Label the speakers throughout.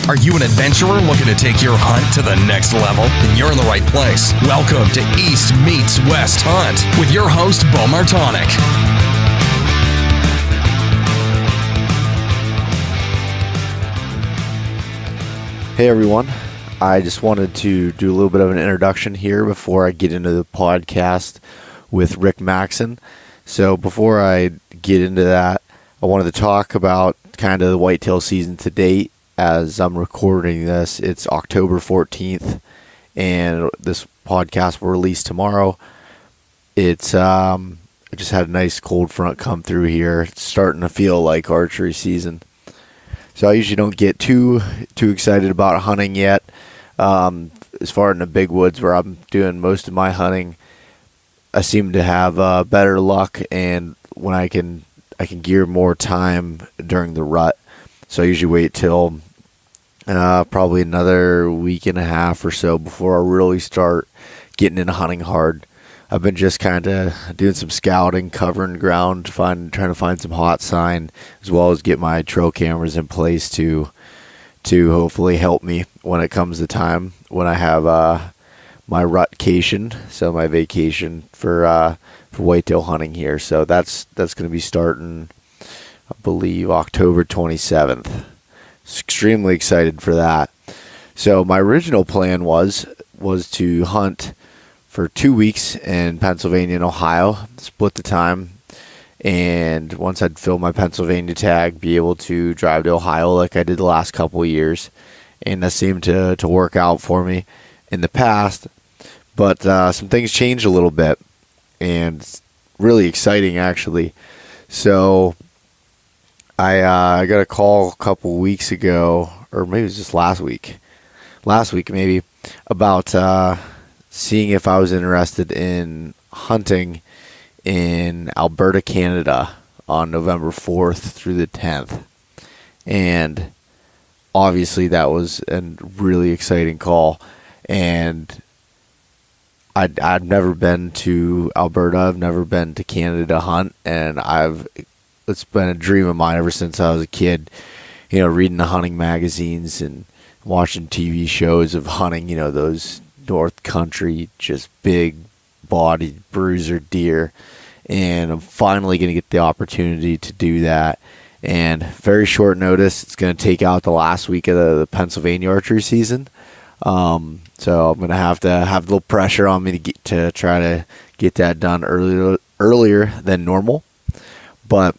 Speaker 1: Are you an adventurer looking to take your hunt to the next level? Then you're in the right place. Welcome to East Meets West Hunt with your host, Bo Martonic.
Speaker 2: Hey everyone, I just wanted to do a little bit of an introduction here before I get into the podcast with Rick Maxson. So before I get into that, I wanted to talk about kind of the whitetail season to date. As I'm recording this, it's October 14th, and this podcast will release tomorrow. It's I just had a nice cold front come through here. It's starting to feel like archery season. So I usually don't get too excited about hunting yet. As far in the big woods where I'm doing most of my hunting, I seem to have better luck, and when I can gear more time during the rut. So I usually wait till probably another week and a half or so before I really start getting into hunting hard. I've been just kind of doing some scouting, covering ground, trying to find some hot sign, as well as get my trail cameras in place to hopefully help me when it comes to time when I have my rutcation, so my vacation for whitetail hunting here. So that's going to be starting, I believe, October 27th. Extremely excited for that. So my original plan was to hunt for 2 weeks in Pennsylvania and Ohio, split the time, and once I'd fill my Pennsylvania tag, be able to drive to Ohio like I did the last couple of years. And that seemed to work out for me in the past. But some things changed a little bit, and it's really exciting actually. So I got a call a couple weeks ago, or maybe it was just last week maybe, about seeing if I was interested in hunting in Alberta, Canada on November 4th through the 10th. And obviously that was a really exciting call. And I've never been to Alberta. I've never been to Canada to hunt, and it's been a dream of mine ever since I was a kid, reading the hunting magazines and watching TV shows of hunting, those North Country, just big bodied bruiser deer. And I'm finally going to get the opportunity to do that. And very short notice, it's going to take out the last week of the Pennsylvania archery season. So I'm going to have a little pressure on me to try to get that done earlier than normal. But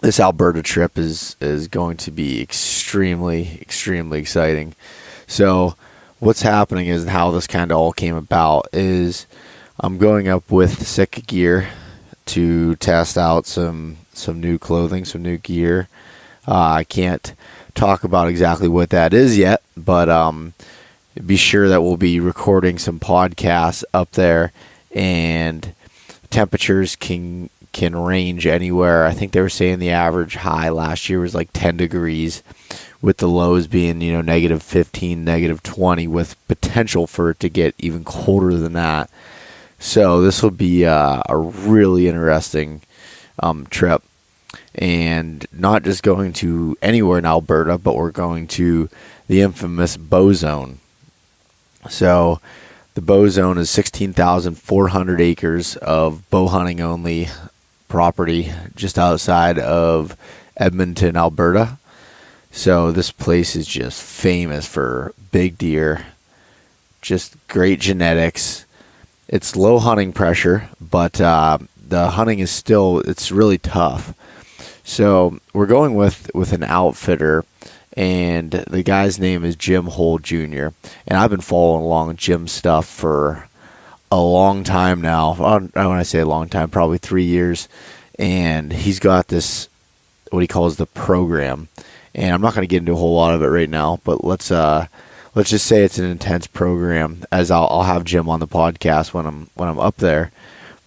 Speaker 2: this Alberta trip is going to be extremely, extremely exciting. So what's happening is, how this kind of all came about is I'm going up with Sitka Gear to test out some new clothing, some new gear. I can't talk about exactly what that is yet, but be sure that we'll be recording some podcasts up there, and temperatures can range anywhere. I think they were saying the average high last year was like 10 degrees, with the lows being, negative 15, negative 20, with potential for it to get even colder than that. So this will be a really interesting trip, and not just going to anywhere in Alberta, but we're going to the infamous Bow Zone. So the Bow Zone is 16,400 acres of bow hunting only property just outside of Edmonton, Alberta. So this place is just famous for big deer, just great genetics. It's low hunting pressure, but the hunting is it's really tough. So we're going with an outfitter, and the guy's name is Jim Hull Jr. And I've been following along Jim's stuff for a long time now. When I say a long time, probably 3 years. And he's got this, what he calls the program. And I'm not going to get into a whole lot of it right now, but let's just say it's an intense program, as I'll have Jim on the podcast when I'm up there.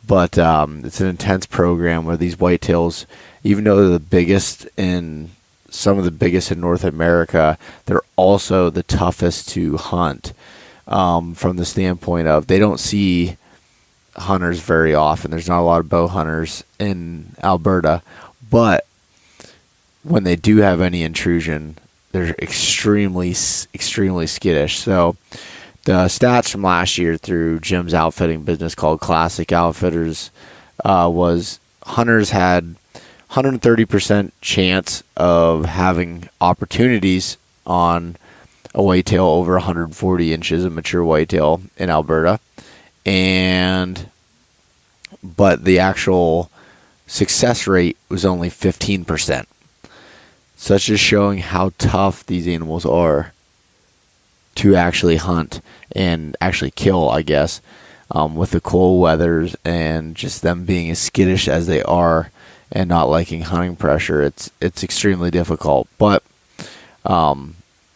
Speaker 2: But it's an intense program where these whitetails, even though they're the biggest in some of the biggest in North America, they're also the toughest to hunt, from the standpoint of they don't see hunters very often. There's not a lot of bow hunters in Alberta, but when they do have any intrusion, they're extremely skittish. So the stats from last year through Jim's outfitting business called Classic Outfitters was hunters had 130% chance of having opportunities on a whitetail over 140 inches of mature whitetail in Alberta, but the actual success rate was only 15%. So that's just showing how tough these animals are to actually hunt and actually kill, I guess, with the cold weathers and just them being as skittish as they are and not liking hunting pressure. It's extremely difficult, but I'm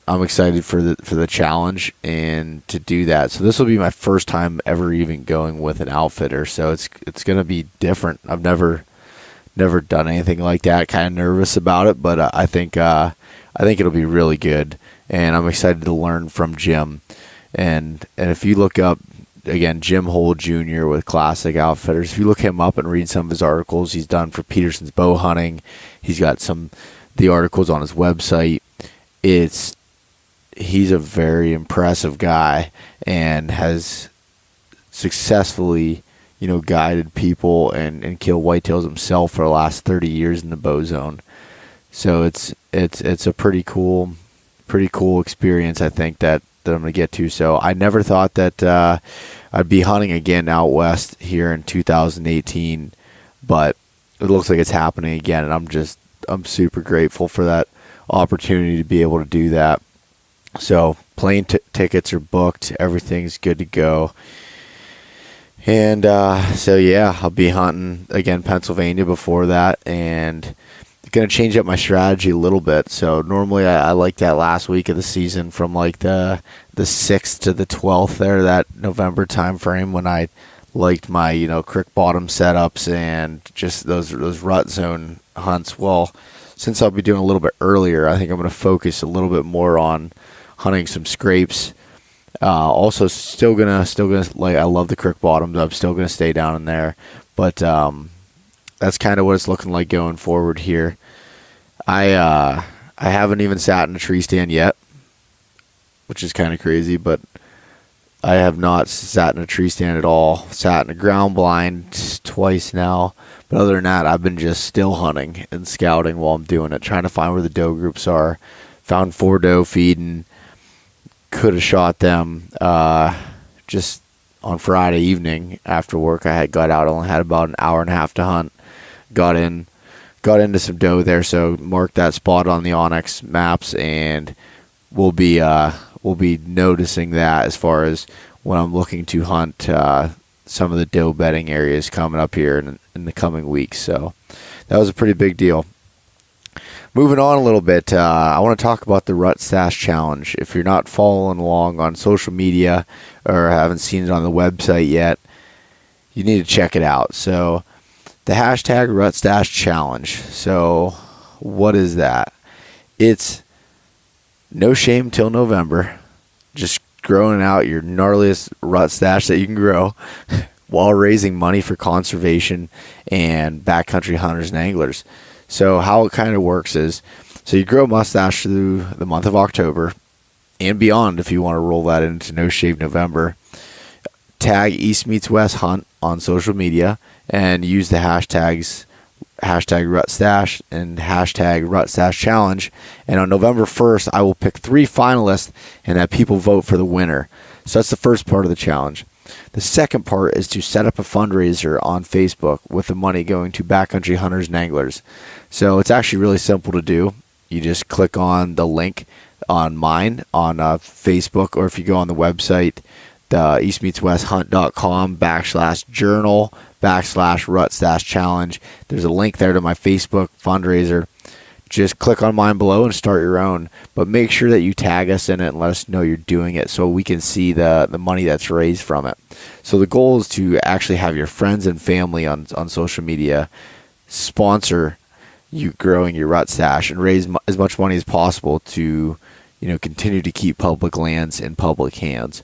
Speaker 2: excited for the challenge and to do that. So this will be my first time ever even going with an outfitter, so it's going to be different. I've never done anything like that. Kind of nervous about it, but I think it'll be really good, and I'm excited to learn from Jim. And if you look up again, Jim Hole Jr. with Classic Outfitters, if you look him up and read some of his articles he's done for Peterson's Bow Hunting, he's got the articles on his website. He's a very impressive guy and has successfully, guided people and killed whitetails himself for the last 30 years in the bow zone. So it's a pretty cool experience, I think, that I'm going to get to. So I never thought that I'd be hunting again out west here in 2018, but it looks like it's happening again, and I'm super grateful for that opportunity to be able to do that. So plane tickets are booked, everything's good to go. And so yeah, I'll be hunting again Pennsylvania before that, and going to change up my strategy a little bit. So normally I like that last week of the season from like the 6th to the 12th there, that November time frame, when I liked my creek bottom setups and just those rut zone hunts. Well, since I'll be doing a little bit earlier, I think I'm going to focus a little bit more on hunting some scrapes. Also still gonna like, I love the creek bottoms. I'm still gonna stay down in there, but that's kind of what it's looking like going forward here. I haven't even sat in a tree stand yet, which is kind of crazy, but I have not sat in a tree stand at all. Sat in a ground blind twice now, but other than that, I've been just still hunting and scouting while I'm doing it, trying to find where the doe groups are. Found 4 doe feeding. Could have shot them just on Friday evening after work. I had got out, only had about an hour and a half to hunt. Got into some doe there, so marked that spot on the Onyx maps, and we'll be noticing that as far as when I'm looking to hunt some of the doe bedding areas coming up here in the coming weeks. So that was a pretty big deal. Moving on a little bit, I want to talk about the Rut Stash Challenge. If you're not following along on social media or haven't seen it on the website yet, you need to check it out. So the hashtag Rut Stash Challenge. So what is that? It's no shame till November. Just growing out your gnarliest rut stash that you can grow while raising money for conservation and backcountry hunters and anglers. So how it kind of works is, so you grow mustache through the month of October and beyond if you want to roll that into No Shave November. Tag East Meets West Hunt on social media and use the hashtag RutStash and hashtag RutStash Challenge. And on November 1st, I will pick 3 finalists and have people vote for the winner. So that's the first part of the challenge. The second part is to set up a fundraiser on Facebook with the money going to backcountry hunters and anglers. So it's actually really simple to do. You just click on the link on mine on Facebook, or if you go on the website, the eastmeetswesthunt.com/journal/RutStash Challenge. There's a link there to my Facebook fundraiser. Just click on mine below and start your own. But make sure that you tag us in it and let us know you're doing it so we can see the money that's raised from it. So the goal is to actually have your friends and family on social media sponsor you growing your rut stash and raise as much money as possible to continue to keep public lands in public hands.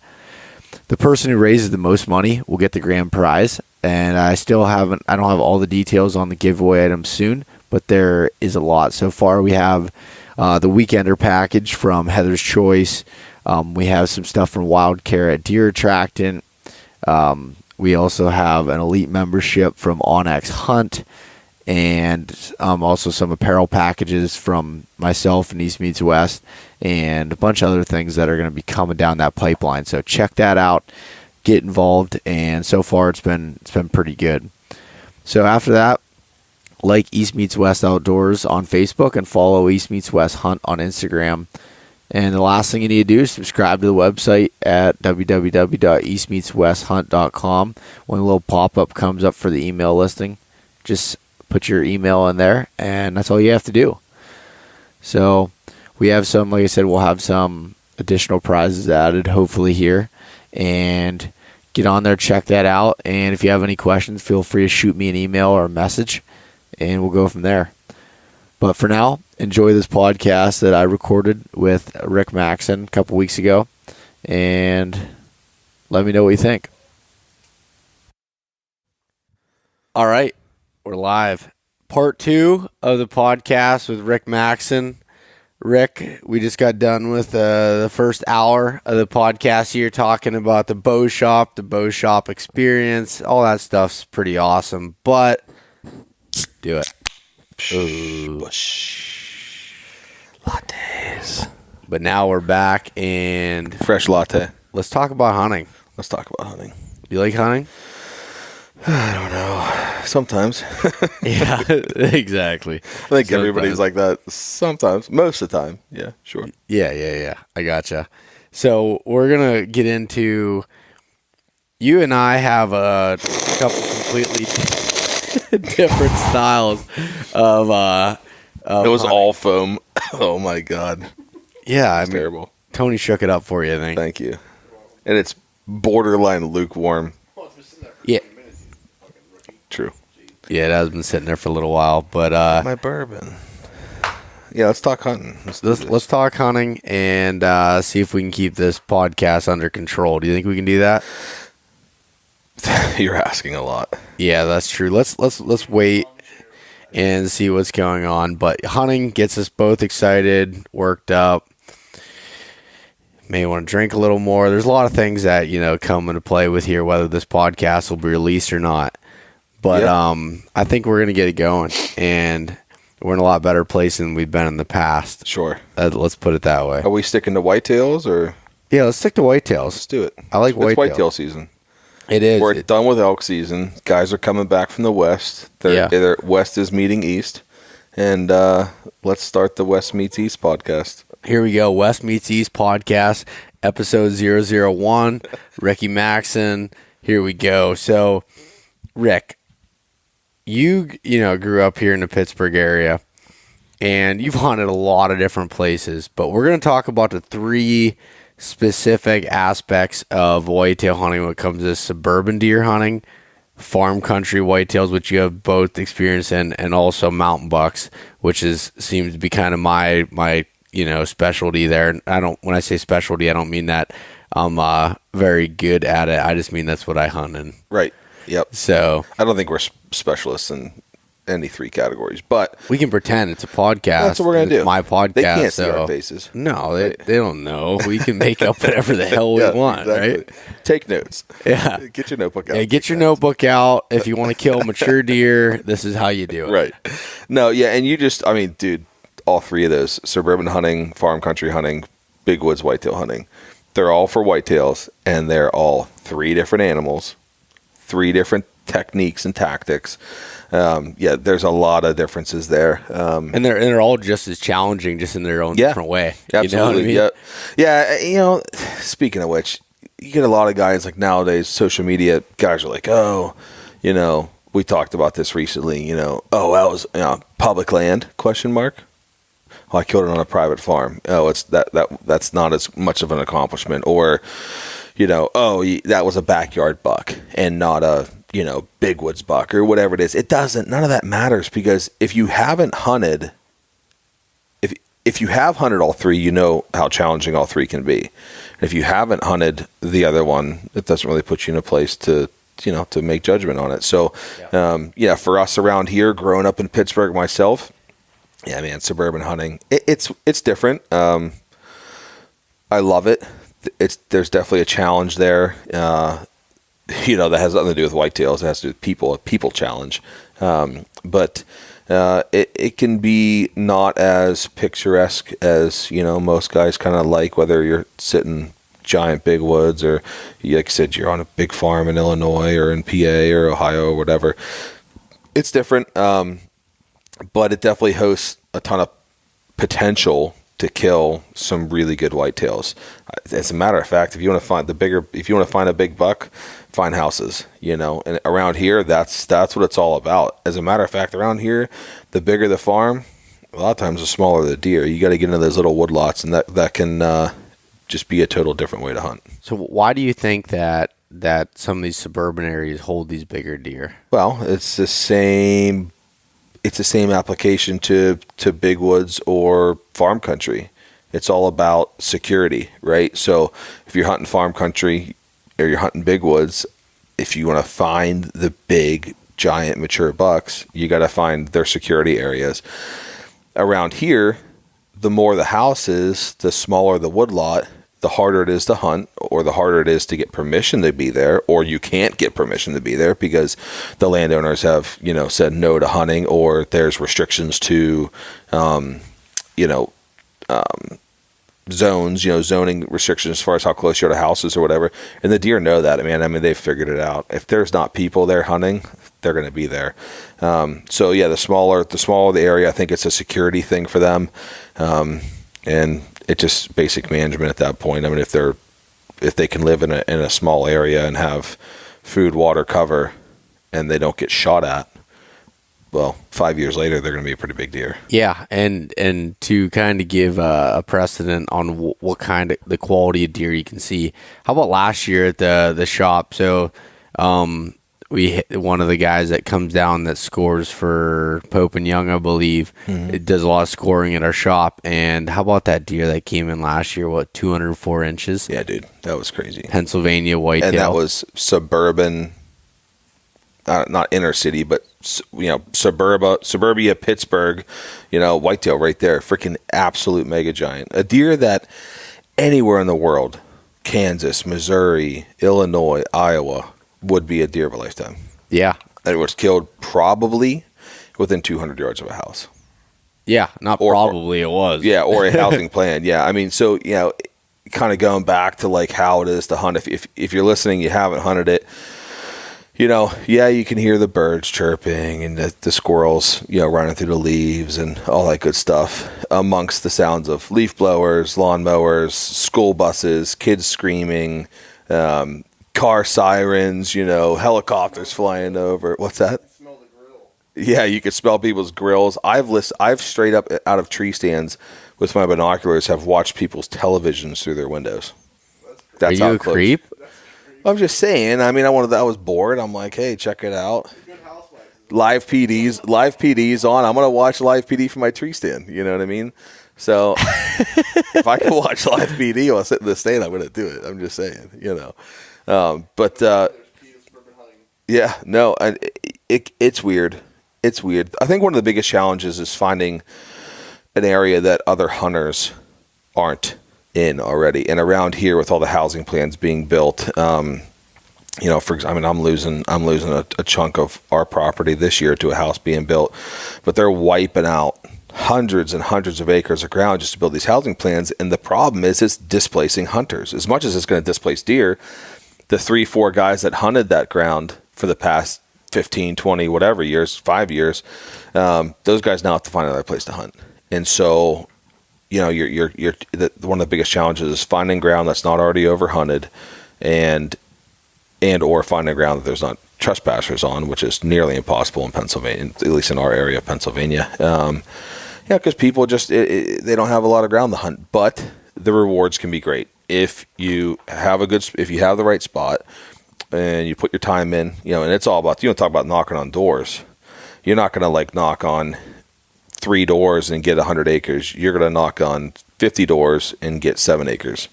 Speaker 2: The person who raises the most money will get the grand prize. And I don't have all the details on the giveaway items soon, but there is a lot. So far we have the Weekender package from Heather's Choice. We have some stuff from Wild Carrot Deer Attractant. We also have an elite membership from Onyx Hunt, and also some apparel packages from myself and East Meets West, and a bunch of other things that are going to be coming down that pipeline. So check that out, get involved, and so far it's been pretty good. So after that, like East Meets West Outdoors on Facebook and follow East Meets West Hunt on Instagram. And the last thing you need to do is subscribe to the website at www.eastmeetswesthunt.com. When a little pop-up comes up for the email listing, just put your email in there, and that's all you have to do. So we have some, like I said, we'll have some additional prizes added hopefully here. And get on there, check that out. And if you have any questions, feel free to shoot me an email or a message, and we'll go from there. But for now, enjoy this podcast that I recorded with Rick Maxson a couple weeks ago, and let me know what you think. All right, we're live. Part 2 of the podcast with Rick Maxson. Rick, we just got done with the first hour of the podcast here talking about the bow shop experience. All that stuff's pretty awesome, but do it. Ooh.
Speaker 3: Lattes.
Speaker 2: But now we're back, and
Speaker 3: Fresh latte.
Speaker 2: let's talk about hunting.
Speaker 3: Let's talk about hunting.
Speaker 2: You like hunting?
Speaker 3: I don't know. Sometimes.
Speaker 2: Yeah, exactly.
Speaker 3: I think everybody's like that. Sometimes. Most of the time. Yeah, sure.
Speaker 2: Yeah. I gotcha. So we're going to get into, you and I have a couple completely different styles of
Speaker 3: it was
Speaker 2: hunting.
Speaker 3: all foam. Oh my God.
Speaker 2: Yeah, I
Speaker 3: It's
Speaker 2: mean,
Speaker 3: terrible.
Speaker 2: Tony shook it up for you, I think.
Speaker 3: Thank you. And it's borderline lukewarm.
Speaker 2: Yeah.
Speaker 3: True.
Speaker 2: Yeah, it has been sitting there for a little while, but
Speaker 3: My bourbon. Yeah, let's talk hunting.
Speaker 2: let's talk hunting and see if we can keep this podcast under control. Do you think we can do that?
Speaker 3: You're asking a lot.
Speaker 2: Yeah, that's true. Let's wait and see what's going on. But hunting gets us both excited, worked up. May want to drink a little more. There's a lot of things that, come into play with here, whether this podcast will be released or not. But
Speaker 3: Yeah.
Speaker 2: I think we're going to get it going, and we're in a lot better place than we've been in the past.
Speaker 3: Sure.
Speaker 2: Let's put it that way.
Speaker 3: Are we sticking to whitetails or?
Speaker 2: Yeah, let's stick to whitetails.
Speaker 3: Let's do it.
Speaker 2: I like
Speaker 3: It's
Speaker 2: whitetail.
Speaker 3: whitetail season.
Speaker 2: It is.
Speaker 3: We're done with elk season. Guys are coming back from the west. West is meeting east. And let's start the West Meets East podcast.
Speaker 2: Here we go. West Meets East podcast, episode 001. Ricky Maxson. Here we go. So, Rick, you grew up here in the Pittsburgh area, and you've hunted a lot of different places. But we're going to talk about the 3 specific aspects of whitetail hunting when it comes to suburban deer hunting, farm country whitetails, which you have both experience in, and also mountain bucks, which seems to be kind of my specialty there. When I say specialty, I don't mean that I'm very good at it. I just mean that's what I hunt in.
Speaker 3: Right. Yep.
Speaker 2: So
Speaker 3: I don't think we're specialists in any 3 categories, but
Speaker 2: we can pretend it's a podcast.
Speaker 3: That's what we're going to do.
Speaker 2: It's my podcast.
Speaker 3: They can't see our faces.
Speaker 2: No, they don't know. We can make up whatever the hell we want,
Speaker 3: exactly.
Speaker 2: right?
Speaker 3: Take notes.
Speaker 2: Yeah.
Speaker 3: Get your notebook out.
Speaker 2: Yeah, get your notebook out. If you want to kill mature deer, this is how you do it.
Speaker 3: Right. No, yeah, and dude, all 3 of those, suburban hunting, farm country hunting, big woods whitetail hunting, they're all for whitetails, and they're all 3 different animals, 3 different techniques and tactics. There's a lot of differences there.
Speaker 2: And they're all just as challenging, just in their own different way.
Speaker 3: Absolutely.
Speaker 2: You know what I mean?
Speaker 3: Yeah. Speaking of which, you get a lot of guys like nowadays, social media guys are like, we talked about this recently, that was public land, ? Oh, I killed it on a private farm. Oh, it's that's not as much of an accomplishment. Or, that was a backyard buck and not a, big woods buck or whatever it is. None of that matters, because if you haven't hunted, if you have hunted all 3, you know how challenging all 3 can be. If you haven't hunted the other one, it doesn't really put you in a place to make judgment on it. So, for us around here, growing up in Pittsburgh myself, Yeah, man, suburban hunting. It's different. I love it. There's definitely a challenge there. That has nothing to do with whitetails. It has to do with a people challenge. But it can be not as picturesque as, most guys kind of like, whether you're sitting giant big woods or, like I said, you're on a big farm in Illinois or in PA or Ohio or whatever. It's different. But it definitely hosts a ton of potential to kill some really good whitetails. As a matter of fact, if you want to find a big buck, find houses, and around here, that's what it's all about. As a matter of fact, around here, the bigger the farm, a lot of times the smaller the deer. You got to get into those little woodlots, and that can just be a total different way to hunt.
Speaker 2: So why do you think that some of these suburban areas hold these bigger deer?
Speaker 3: Well, it's the same application to big woods or farm country. It's all about security, right? So if you're hunting farm country or you're hunting big woods, if you want to find the big, giant, mature bucks, you got to find their security areas. Around here, the more the house is, the smaller the woodlot, the harder it is to hunt, or the harder it is to get permission to be there, or you can't get permission to be there because the landowners have, said no to hunting, or there's restrictions to, zones, zoning restrictions as far as how close you are to houses or whatever. And the deer know that, man. I mean, they've figured it out. If there's not people there hunting, they're going to be there. So yeah, the smaller the area, I think it's a security thing for them. And it's just basic management at that point. I mean, if they can live in a small area and have food, water, cover, and they don't get shot at, well, 5 years later, they're going to be a pretty big deer.
Speaker 2: Yeah, and to kind of give a precedent on what kind of the quality of deer you can see. How about last year at the shop? So we hit one of the guys that comes down that scores for Pope and Young, I believe. Mm-hmm. It does a lot of scoring at our shop. And how about that deer that came in last year? 204 inches?
Speaker 3: Yeah, dude, that was crazy.
Speaker 2: Whitetail. And
Speaker 3: that was suburban. Not inner city, but suburbia, Pittsburgh, whitetail right there, freaking absolute mega giant. A deer that anywhere in the world, Kansas, Missouri, Illinois, Iowa, would be a deer of a lifetime.
Speaker 2: Yeah.
Speaker 3: And it was killed probably within 200 yards of a house.
Speaker 2: Yeah, it was.
Speaker 3: Yeah, or a housing plan. Yeah, I mean, so, kind of going back to like how it is to hunt. If you're listening, you haven't hunted it, you can hear the birds chirping and the squirrels, running through the leaves and all that good stuff amongst the sounds of leaf blowers, lawn mowers, school buses, kids screaming, car sirens, helicopters flying over. What's that?
Speaker 4: Smell the grill.
Speaker 3: Yeah, you could smell people's grills. I've straight up out of tree stands with my binoculars have watched people's televisions through their windows.
Speaker 2: That's Are you a close. Creep?
Speaker 3: I'm just saying. I mean, I was bored. I'm like, hey, check it out. Live PD's on. I'm gonna watch live PD from my tree stand. You know what I mean? So if I can watch live PD while sitting in the stand, I'm gonna do it. I'm just saying. Yeah, no, it's weird. It's weird. I think one of the biggest challenges is finding an area that other hunters aren't in already. And around here with all the housing plans being built, I'm losing a chunk of our property this year to a house being built, but they're wiping out hundreds and hundreds of acres of ground just to build these housing plans. And the problem is it's displacing hunters. As much as it's going to displace deer, the 3-4 guys that hunted that ground for the past 15, 20, whatever years, 5 years, those guys now have to find another place to hunt. And so, you're one of the biggest challenges is finding ground that's not already overhunted and or finding ground that there's not trespassers on, which is nearly impossible in Pennsylvania, at least in our area of Pennsylvania. Because people just, they don't have a lot of ground to hunt, but the rewards can be great. If you have the right spot and you put your time in, and it's all about, you don't talk about knocking on doors. You're not going to knock on 3 doors and get 100 acres. You're going to knock on 50 doors and get 7 acres.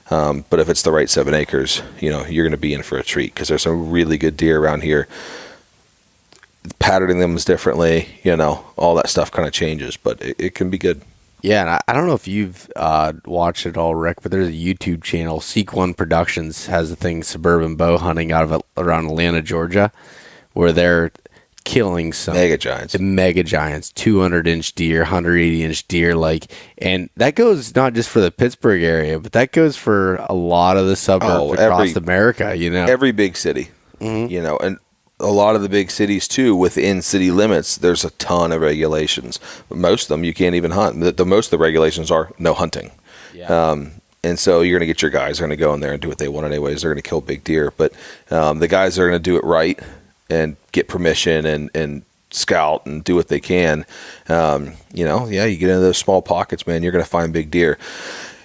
Speaker 3: But if it's the right 7 acres, you're going to be in for a treat because there's some really good deer around here. patterning them is differently, all that stuff kind of changes, but it can be good.
Speaker 2: Yeah, and I don't know if you've watched it all, Rick, but there's a YouTube channel, Seek One Productions, has a thing, Suburban bow hunting out of around Atlanta, Georgia, where they're killing some
Speaker 3: mega giants,
Speaker 2: 200-inch deer, 180-inch deer, and that goes not just for the Pittsburgh area, but that goes for a lot of the suburbs across America.
Speaker 3: Every big city, and a lot of the big cities too, within city limits, there's a ton of regulations. Most of them you can't even hunt. Most of the regulations are no hunting. Yeah. And so you're going to get your guys are going to go in there and do what they want anyways. They're going to kill big deer. But the guys that are going to do it right and get permission and scout and do what they can, you get into those small pockets, man, you're going to find big deer.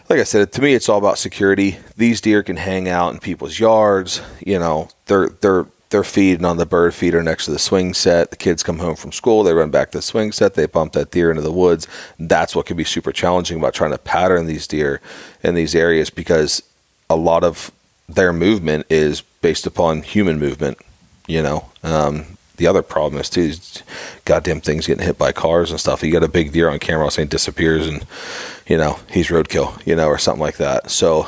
Speaker 3: Like I said, to me, it's all about security. These deer can hang out in people's yards. They're feeding on the bird feeder next to the swing set. The kids come home from school. They run back to the swing set. They bump that deer into the woods. That's what can be super challenging about trying to pattern these deer in these areas, because a lot of their movement is based upon human movement, The other problem is goddamn things getting hit by cars and stuff. You got a big deer on camera, saying disappears and, he's roadkill, or something like that. So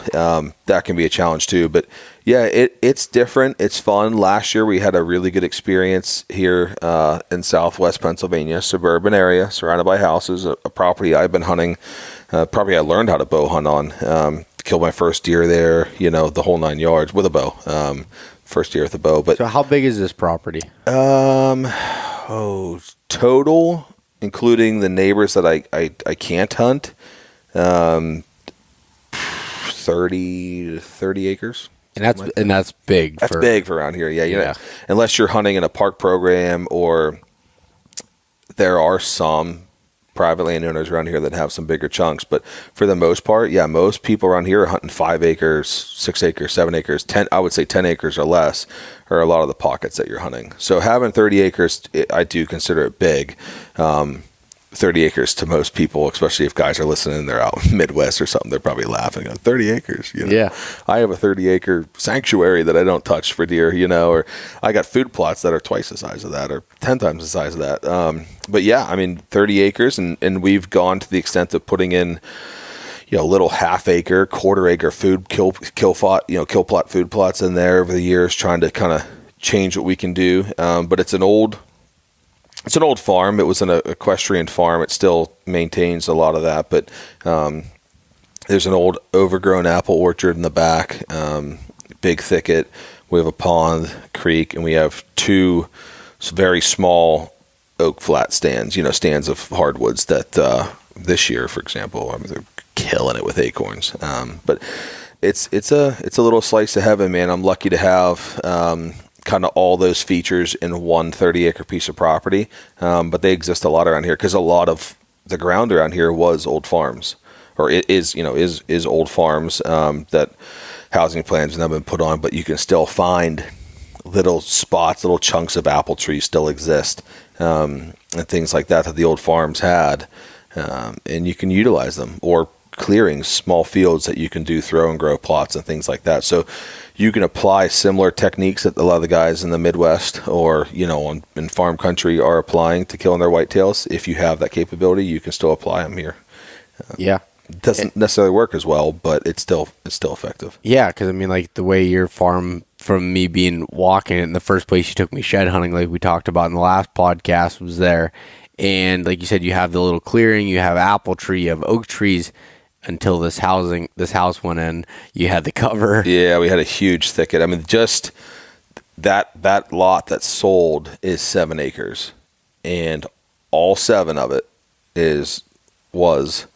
Speaker 3: that can be a challenge too. But yeah, it's different. It's fun. Last year we had a really good experience here in Southwest Pennsylvania, suburban area, surrounded by houses, a property I've been hunting, property I learned how to bow hunt on, killed my first deer there, the whole 9 yards with a bow. First year with a bow. But
Speaker 2: so how big is this property?
Speaker 3: Total, including the neighbors that I can't hunt, 30 to 30 acres.
Speaker 2: And that's big.
Speaker 3: That's big for around here. Yeah. Unless you're hunting in a park program, or there are some private landowners around here that have some bigger chunks, but for the most part, most people around here are hunting 5 acres, 6 acres, 7 acres, 10. I would say 10 acres or less are a lot of the pockets that you're hunting. So having 30 acres, I do consider it big. 30 acres to most people, especially if guys are listening and they're out in Midwest or something, they're probably laughing at 30 acres.
Speaker 2: Yeah.
Speaker 3: I have a 30-acre sanctuary that I don't touch for deer, or I got food plots that are twice the size of that or 10 times the size of that. But 30 acres, and we've gone to the extent of putting in, little half-acre, quarter-acre kill plot food plots in there over the years, trying to kind of change what we can do. But it's an old farm. It was an equestrian farm. It still maintains a lot of that, but there's an old overgrown apple orchard in the back, big thicket. We have a pond, creek, and we have 2 very small oak flat stands, stands of hardwoods that this year, for example, they're killing it with acorns. But it's a little slice of heaven, man. I'm lucky to have kind of all those features in one 30-acre piece of property, but they exist a lot around here because a lot of the ground around here was old farms, or it is old farms that housing plans have now been put on, but you can still find little spots, little chunks of apple trees still exist, and things like that the old farms had, and you can utilize them, or clearings, small fields that you can do throw and grow plots and things like that. So you can apply similar techniques that a lot of the guys in the Midwest or, in farm country are applying to killing their whitetails. If you have that capability, you can still apply them here. It doesn't necessarily work as well, but it's still effective.
Speaker 2: Yeah, because the way your farm, from me being walking in the first place you took me shed hunting, like we talked about in the last podcast, was there. And like you said, you have the little clearing, you have apple tree, you have oak trees. Until this house went in, you had the cover. Yeah, we had a huge thicket. Just that lot that sold is 7 acres, and all 7 of it was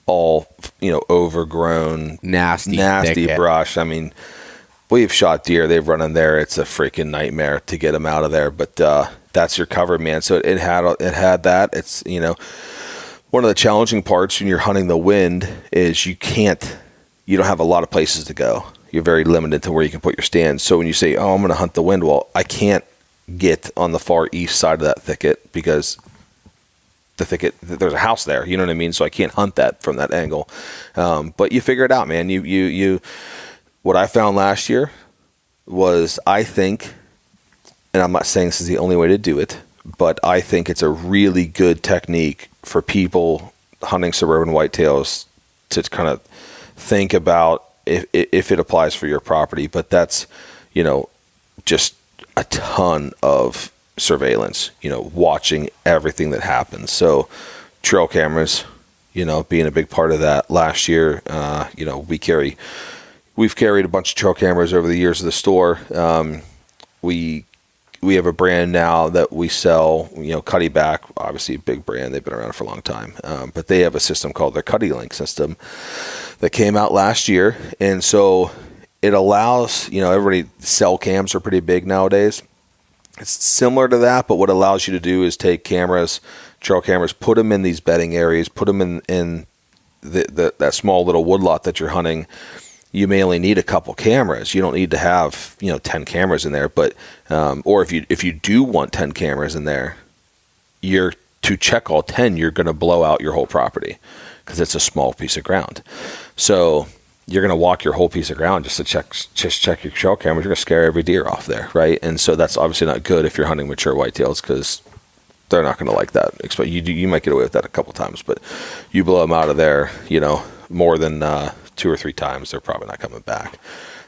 Speaker 2: all overgrown, nasty brush. We've shot deer. They've run in there. It's a freaking nightmare to get them out of there. But that's your cover, man. So it had that. It's one of the challenging parts when you're hunting the wind is you don't have a lot of places to go. You're very limited to where you can put your stands. So when you say, I'm going to hunt the wind, well, I can't get on the far east side of that thicket because the thicket, there's a house there, you know what I mean? So I can't hunt that from that angle. But you figure it out, man. What I found last year was, I think, and I'm not saying this is the only way to do it,
Speaker 3: but I think it's a really good technique for people hunting suburban whitetails to kind of think about if it applies for your property. But that's, just a ton of surveillance, watching everything that happens. So trail cameras, being a big part of that. Last year, we've carried a bunch of trail cameras over the years of the store. We have a brand now that we sell, Cuddy Back, obviously a big brand. They've been around for a long time. But they have a system called their Cuddy Link system that came out last year. And so it allows, everybody, cell cams are pretty big nowadays. It's similar to that, but what it allows you to do is take cameras, trail cameras, put them in these bedding areas, put them in that small little woodlot that you're hunting. You may only need a couple cameras. You don't need to have 10 cameras in there, but or if you do want 10 cameras in there, to check all 10, you're going to blow out your whole property because it's a small piece of ground. So you're going to walk your whole piece of ground just to check your trail cameras. You're going to scare every deer off there, right? And so that's obviously not good if you're hunting mature whitetails, because they're not going to like that. You might get away with that a couple times, but you blow them out of there, more than 2 or 3 times, they're probably not coming back.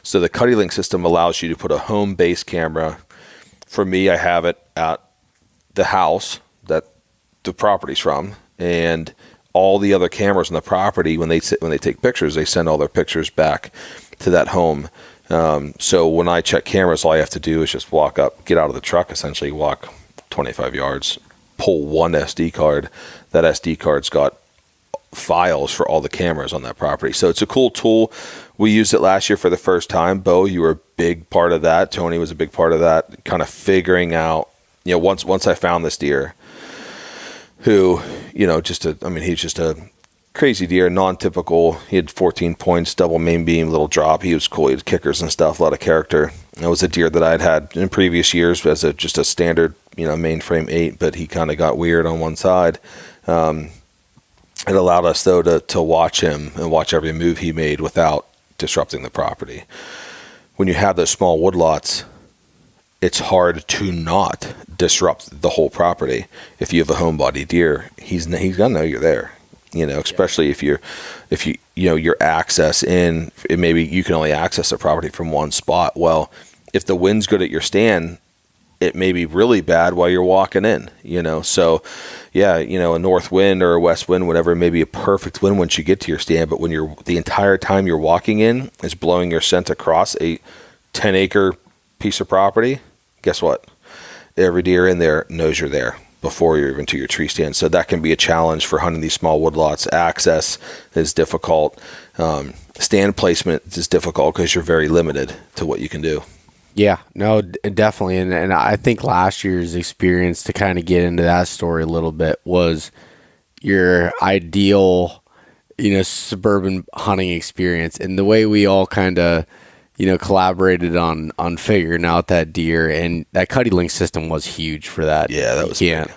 Speaker 3: So the Cuddy Link system allows you to put a home base camera. For me, I have it at the house that the property's from, and all the other cameras on the property, when they take pictures, they send all their pictures back to that home. So when I check cameras, all I have to do is just walk up, get out of the truck, essentially walk 25 yards, pull one SD card. That SD card's got files for all the cameras on that property. So it's a cool tool. We used it last year for the first time. Bo, you were a big part of that. Tony was a big part of that, kind of figuring out, once I found this deer who, he's just a crazy deer, non-typical. He had 14 points, double main beam, little drop. He was cool. He had kickers and stuff, a lot of character. It was a deer that I'd had in previous years as just a standard, mainframe 8, but he kind of got weird on one side. It allowed us, though, to watch him and watch every move he made without disrupting the property. When you have those small woodlots, it's hard to not disrupt the whole property. If you have a homebody deer, he's gonna know you're there. Especially if your access in, maybe you can only access the property from one spot. Well, if the wind's good at your stand, it may be really bad while you're walking in, So, yeah, a north wind or a west wind, whatever, may be a perfect wind once you get to your stand. But when the entire time you're walking in is blowing your scent across a 10-acre piece of property, guess what? Every deer in there knows you're there before you're even to your tree stand. So that can be a challenge for hunting these small woodlots. Access is difficult. Stand placement is difficult because you're very limited to what you can do.
Speaker 2: Yeah, no, definitely. And I think last year's experience, to kind of get into that story a little bit, was your ideal, suburban hunting experience. And the way we all kind of, collaborated on figuring out that deer, and that Cuddy Link system was huge for that.
Speaker 3: Yeah, that was big.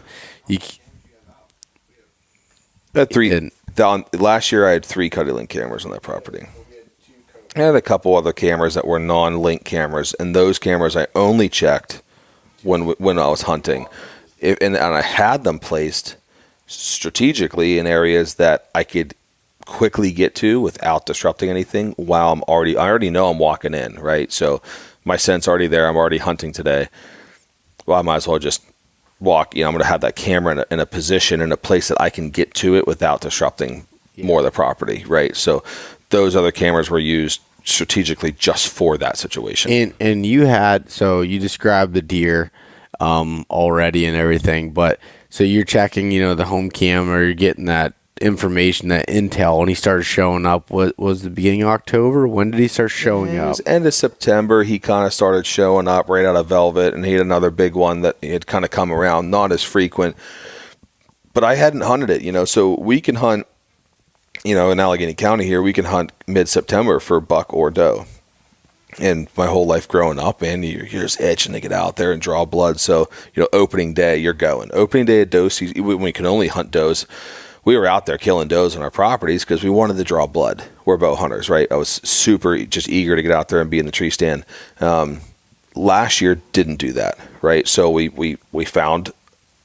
Speaker 3: Last year I had 3 Cuddy Link cameras on that property. I had a couple other cameras that were non-link cameras, and those cameras I only checked when I was hunting. And I had them placed strategically in areas that I could quickly get to without disrupting anything while I already know I'm walking in, right? So my scent's already there. I'm already hunting today. Well, I might as well just walk. I'm going to have that camera in a position, in a place that I can get to it without disrupting more of the property, right? So those other cameras were used strategically just for that situation.
Speaker 2: And you described the deer already and everything, but so you're checking, the home cam, or you're getting that information, that intel, when he started showing up. Was the beginning of October? When did he start showing up?
Speaker 3: It was end of September. He kind of started showing up right out of velvet, and he had another big one that had kind of come around, not as frequent, but I hadn't hunted it, so we can hunt, in Allegheny County here, we can hunt mid-September for buck or doe. And my whole life growing up, and you're just itching to get out there and draw blood. So, opening day, you're going. Opening day of doe season, when we can only hunt does, we were out there killing does on our properties because we wanted to draw blood. We're bow hunters, right? I was super just eager to get out there and be in the tree stand. Last year didn't do that, right? So we found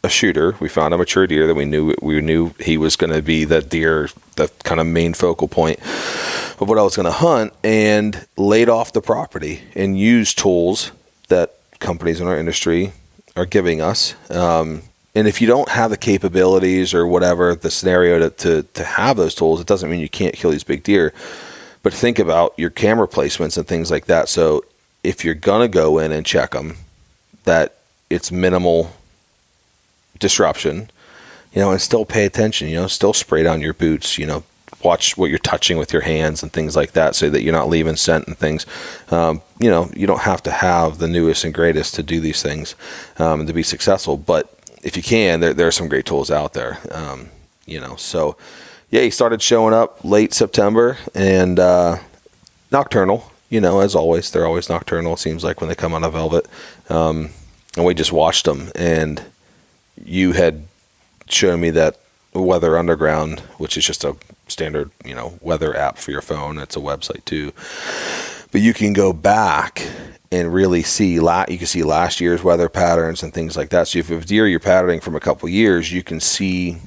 Speaker 3: a shooter. We found a mature deer that we knew he was going to be that deer, the kind of main focal point of what I was going to hunt, and laid off the property and used tools that companies in our industry are giving us. And if you don't have the capabilities or whatever the scenario to have those tools, it doesn't mean you can't kill these big deer. But think about your camera placements and things like that. So if you're going to go in and check them, that it's minimal disruption, and still pay attention, still spray down your boots, watch what you're touching with your hands and things like that so that you're not leaving scent and things. You don't have to have the newest and greatest to do these things and to be successful. But if you can, there are some great tools out there. So yeah, he started showing up late September and nocturnal, as always. They're always nocturnal, it seems like, when they come out of velvet. And we just watched them, and you had shown me that Weather Underground, which is just a standard, weather app for your phone. It's a website too. But you can go back and really see, you can see last year's weather patterns and things like that. So if you have deer you're patterning from a couple years, you can see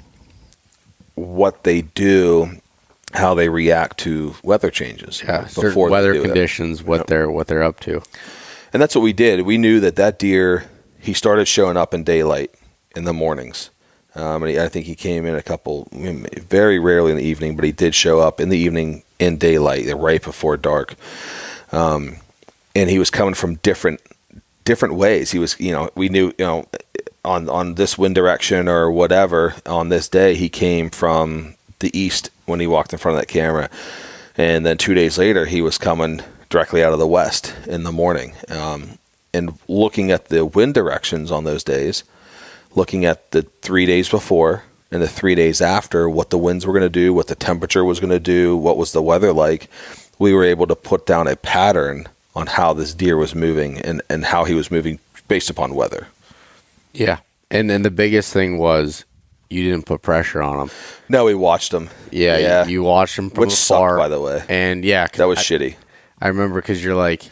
Speaker 3: what they do, how they react to weather changes.
Speaker 4: Yeah, certain weather conditions, what they're up to.
Speaker 3: And that's what we did. We knew that deer, he started showing up in daylight in the mornings. And I think he came in very rarely in the evening, but he did show up in the evening in daylight, right before dark. And he was coming from different ways. He was, we knew, on this wind direction or whatever, on this day, he came from the east when he walked in front of that camera. And then 2 days later, he was coming directly out of the west in the morning. And looking at the wind directions on those days, looking at the 3 days before and the 3 days after, what the winds were going to do, what the temperature was going to do, what was the weather like, we were able to put down a pattern on how this deer was moving and how he was moving based upon weather.
Speaker 4: Yeah. And then the biggest thing was you didn't put pressure on him.
Speaker 3: No, we watched him.
Speaker 4: Yeah. You watched him from
Speaker 3: Which
Speaker 4: afar.
Speaker 3: sucked, by the way.
Speaker 4: And yeah.
Speaker 3: That was shitty.
Speaker 4: I remember because you're like,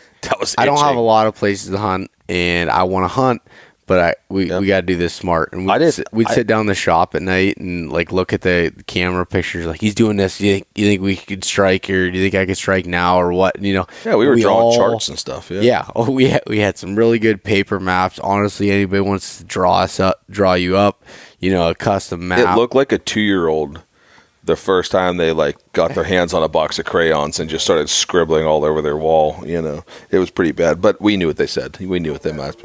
Speaker 3: I
Speaker 4: don't have a lot of places to hunt, and I want to hunt, but we got to do this smart. And we'd sit down in the shop at night and look at the camera pictures. Like, he's doing this. You think we could strike, or do you think I could strike now, or what? Yeah,
Speaker 3: we were drawing charts and stuff. Yeah.
Speaker 4: We had some really good paper maps. Honestly, anybody wants to draw you up, a custom map.
Speaker 3: It looked like a 2-year-old the first time they got their hands on a box of crayons and just started scribbling all over their wall. It was pretty bad, but we knew what they said. We knew what they meant.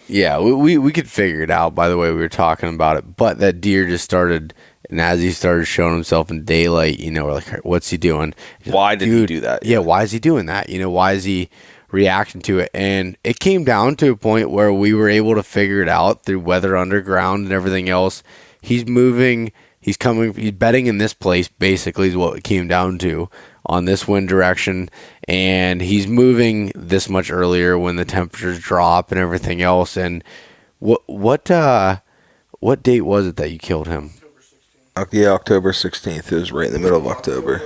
Speaker 4: Yeah, we could figure it out. By the way, we were talking about it, but that deer just started, and as he started showing himself in daylight, we're like, what's he doing?
Speaker 3: Why did he do that?
Speaker 4: Yeah, why is he doing that? Why is he reacting to it? And it came down to a point where we were able to figure it out through Weather Underground and everything else. He's moving. He's bedding in this place, basically, is what it came down to, on this wind direction, and he's moving this much earlier when the temperatures drop and everything else. And what date was it that you killed him?
Speaker 3: Yeah, October 16th. It was right in the middle of October.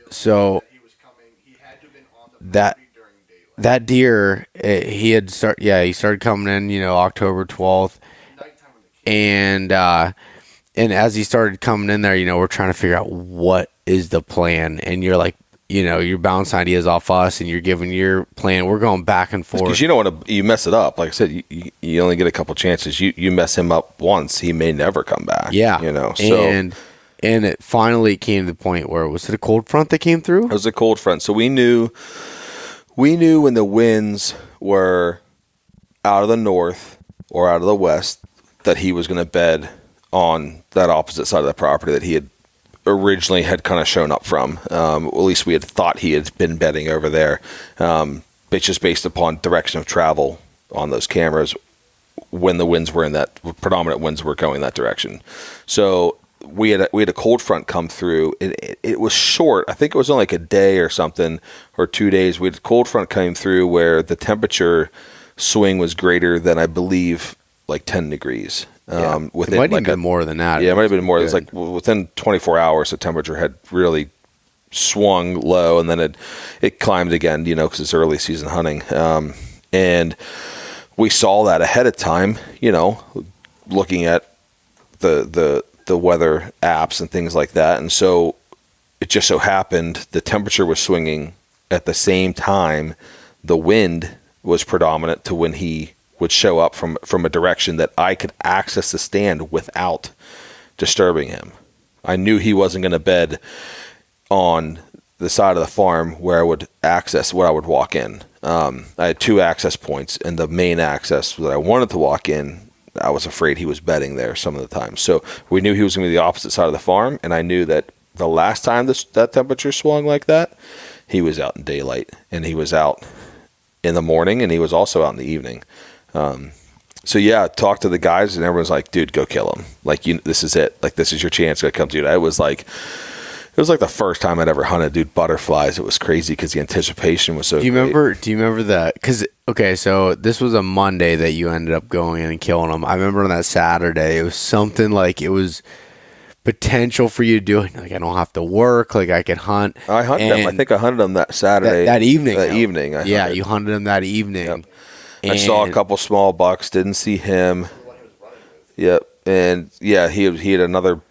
Speaker 4: So that deer, he started coming in, October 12th, and as he started coming in there, we're trying to figure out what is the plan. And you're like, you're bouncing ideas off us, and you're giving your plan. We're going back and forth.
Speaker 3: Because you don't want to, you mess it up. Like I said, you only get a couple chances. You mess him up once, he may never come back.
Speaker 4: Yeah.
Speaker 3: So.
Speaker 4: And it finally came to the point where, was it a cold front that came through?
Speaker 3: It was a cold front. So we knew when the winds were out of the north or out of the west that he was going to bed on that opposite side of the property that he had originally had kind of shown up from. At least we had thought he had been bedding over there. But just based upon direction of travel on those cameras, when the winds were predominant winds were going that direction. So we had a cold front come through. It was short. I think it was only a day or something, or 2 days. We had a cold front came through where the temperature swing was greater than, I believe, 10 degrees.
Speaker 4: It might have been more than that.
Speaker 3: Yeah, it might have been more. It was within 24 hours, the temperature had really swung low, and then it climbed again, because it's early season hunting. And we saw that ahead of time, looking at the weather apps and things like that. And so it just so happened the temperature was swinging at the same time. The wind was predominant to when he would show up from a direction that I could access the stand without disturbing him. I knew he wasn't going to bed on the side of the farm where I would walk in. I had 2 access points, and the main access that I wanted to walk in, I was afraid he was bedding there some of the time. So we knew he was going to be the opposite side of the farm, and I knew that the last time that temperature swung like that, he was out in daylight, and he was out in the morning, and he was also out in the evening. So yeah, talked to the guys, and everyone's like, dude, go kill him. Like, this is it. Like, this is your chance to come, dude. It was like the first time I'd ever hunted, dude, butterflies. It was crazy because the anticipation was so
Speaker 4: Do you remember that? Because, okay, so this was a Monday that you ended up going in and killing them. I remember on that Saturday, it was something like it was potential for you to do it. Like, I don't have to work. Like, I could hunt.
Speaker 3: I hunted them. I think I hunted them that Saturday.
Speaker 4: That evening.
Speaker 3: That evening.
Speaker 4: You hunted them that evening.
Speaker 3: Yep. I saw a couple small bucks. Didn't see him. Yep. And, yeah, he had another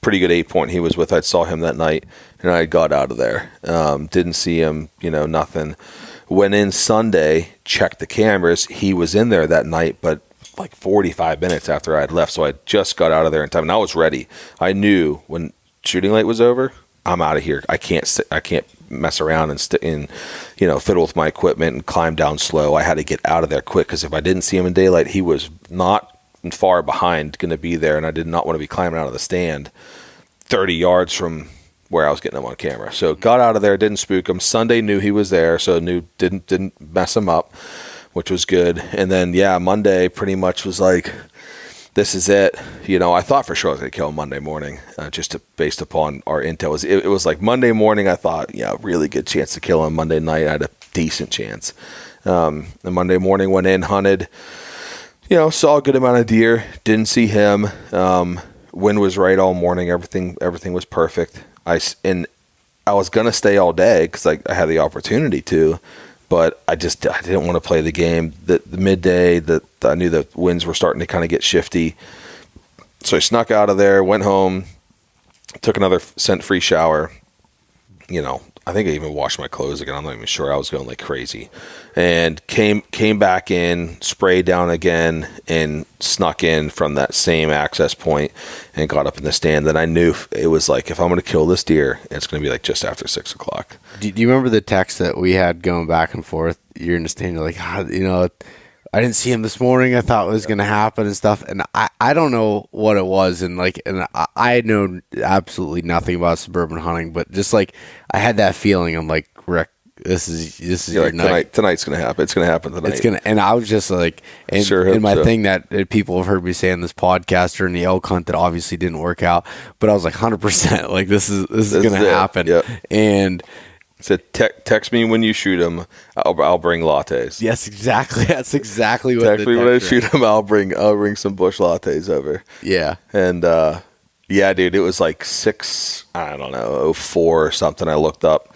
Speaker 3: pretty good 8-point he was with. I saw him that night, and I got out of there. Didn't see him, nothing. Went in Sunday, checked the cameras. He was in there that night, but like 45 minutes after I had left, so I just got out of there in time, and I was ready. I knew when shooting light was over, I'm out of here. I can't mess around and fiddle with my equipment and climb down slow. I had to get out of there quick, because if I didn't see him in daylight, he was not far behind going to be there, and I did not want to be climbing out of the stand 30 yards from where I was getting him on camera. So got out of there, didn't spook him. Sunday knew he was there, so didn't mess him up, which was good. And then Monday pretty much was like, this is it. I thought for sure I was going to kill him Monday morning, based upon our intel. It was like Monday morning, I thought, really good chance to kill him. Monday night, I had a decent chance. And Monday morning, went in, hunted. Saw a good amount of deer. Didn't see him. Wind was right all morning. Everything was perfect. I was gonna stay all day because I had the opportunity to, but I didn't want to play the game. The midday, I knew the winds were starting to kind of get shifty, so I snuck out of there. Went home, took another scent-free shower. I think I even washed my clothes again. I'm not even sure. I was going like crazy, and came back in, sprayed down again, and snuck in from that same access point and got up in the stand. That I knew it was like, if I'm going to kill this deer, it's going to be like just after 6 o'clock.
Speaker 4: Do you remember the text that we had going back and forth? You're in the stand. You're like, I didn't see him this morning. I thought it was going to happen and stuff. And I don't know what it was. And I know absolutely nothing about suburban hunting, but just like I had that feeling. I'm like, Rick, this is your
Speaker 3: like,
Speaker 4: night.
Speaker 3: Tonight's going to happen. It's going to happen tonight.
Speaker 4: And I was just like, and my thing that people have heard me say on this podcast during the elk hunt that obviously didn't work out, but I was like 100% like this is going to happen.
Speaker 3: Yep.
Speaker 4: And
Speaker 3: said, text me when you shoot him. I'll bring lattes.
Speaker 4: Yes, exactly. That's exactly what.
Speaker 3: Text me when I shoot him. I'll bring some bush lattes over.
Speaker 4: Yeah.
Speaker 3: And dude, it was like 6, I don't know, 04 or something. I looked up,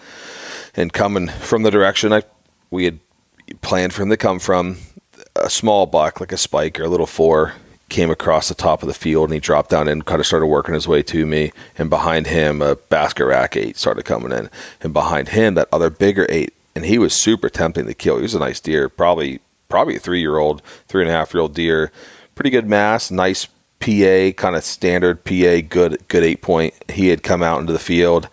Speaker 3: and coming from the direction we had planned for him to come from, a small buck, like a spike or a little 4, came across the top of the field, and he dropped down and kind of started working his way to me. And behind him, a basket rack 8 started coming in, and behind him, that other bigger 8, and he was super tempting to kill. He was a nice deer, probably a 3.5-year-old deer, pretty good mass, nice PA, kind of standard PA, good 8-point. He had come out into the field,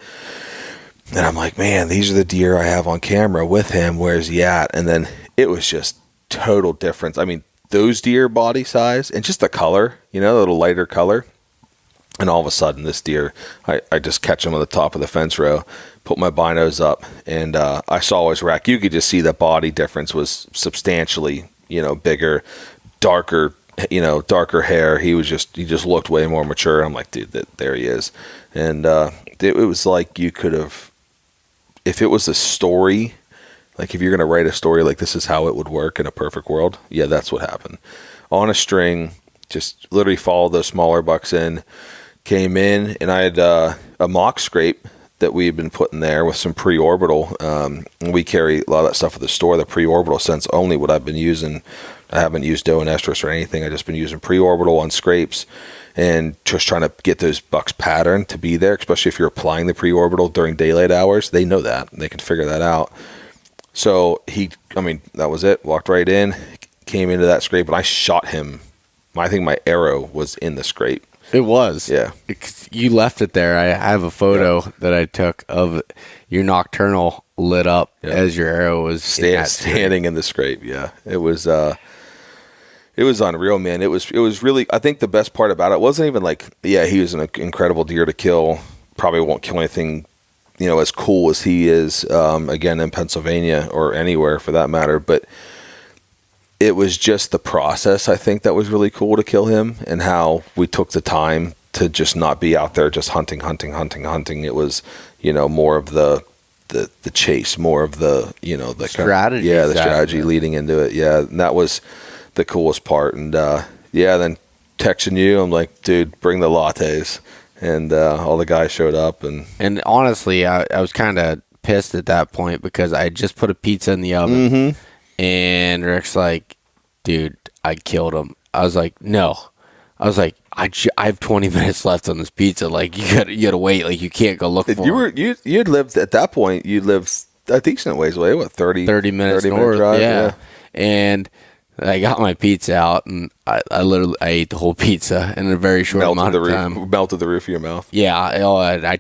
Speaker 3: and I'm like, man, these are the deer I have on camera with him. Where's he at? And then it was just total difference. I mean, those deer body size and just the color, a little lighter color. And all of a sudden this deer, I just catch him on the top of the fence row, put my binos up, and I saw his rack. You could just see the body difference was substantially, bigger, darker hair. He just looked way more mature. I'm like, dude, there he is. And it was like you could have, if it was a story, like if you're going to write a story like this is how it would work in a perfect world, yeah, that's what happened. On a string, just literally followed those smaller bucks in, came in, and I had a mock scrape that we had been putting there with some pre-orbital. We carry a lot of that stuff at the store. The pre-orbital scent's only what I've been using I haven't used doe and estrus or anything. I've just been using pre-orbital on scrapes and just trying to get those bucks pattern to be there, especially if you're applying the pre-orbital during daylight hours. They know that. They can figure that out. So that was it. Walked right in, came into that scrape, and I shot him. I think my arrow was in the scrape.
Speaker 4: It was.
Speaker 3: Yeah.
Speaker 4: You left it there. I have a photo that I took of your nocturnal lit up as your arrow was
Speaker 3: standing in the scrape. Yeah. It was unreal, man. It was really, I think the best part about it wasn't even like, he was an incredible deer to kill. Probably won't kill anything, as cool as he is, again, in Pennsylvania or anywhere for that matter. But it was just the process, I think, that was really cool to kill him, and how we took the time to just not be out there just hunting. It was, more of the chase, more of the, the
Speaker 4: strategy.
Speaker 3: The strategy leading into it. Yeah. And that was the coolest part. And, then texting you, I'm like, dude, bring the lattes. And all the guys showed up. And
Speaker 4: honestly, I was kind of pissed at that point because I had just put a pizza in the oven.
Speaker 3: Mm-hmm.
Speaker 4: And Rick's like, dude, I killed him. I was like, no. I was like, I have 20 minutes left on this pizza. Like, you gotta wait. Like, you can't go look for him.
Speaker 3: You had lived at that point. You lived a decent ways away. What, 30
Speaker 4: minutes north?
Speaker 3: Drive?
Speaker 4: Yeah. And I got my pizza out, and I ate the whole pizza in a very short amount of time.
Speaker 3: Melted the roof of your mouth.
Speaker 4: Yeah, I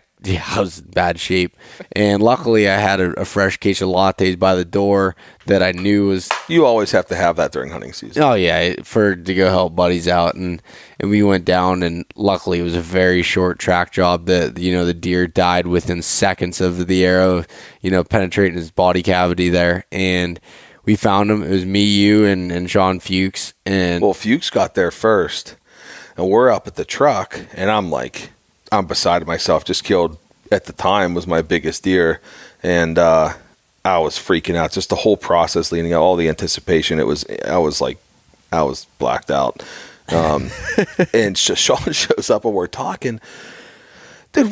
Speaker 4: was in bad shape. And luckily, I had a fresh case of lattes by the door that I knew was...
Speaker 3: You always have to have that during hunting season.
Speaker 4: Oh, yeah, to go help buddies out. And we went down, and luckily, it was a very short track job that, the deer died within seconds of the arrow, penetrating his body cavity there. And we found him. It was me, you, and Sean Fuchs.
Speaker 3: Well, Fuchs got there first, and we're up at the truck, and I'm beside myself. Just killed, at the time, was my biggest deer, and I was freaking out. Just the whole process leading out, all the anticipation. I was blacked out. And Sean shows up, and we're talking. Dude,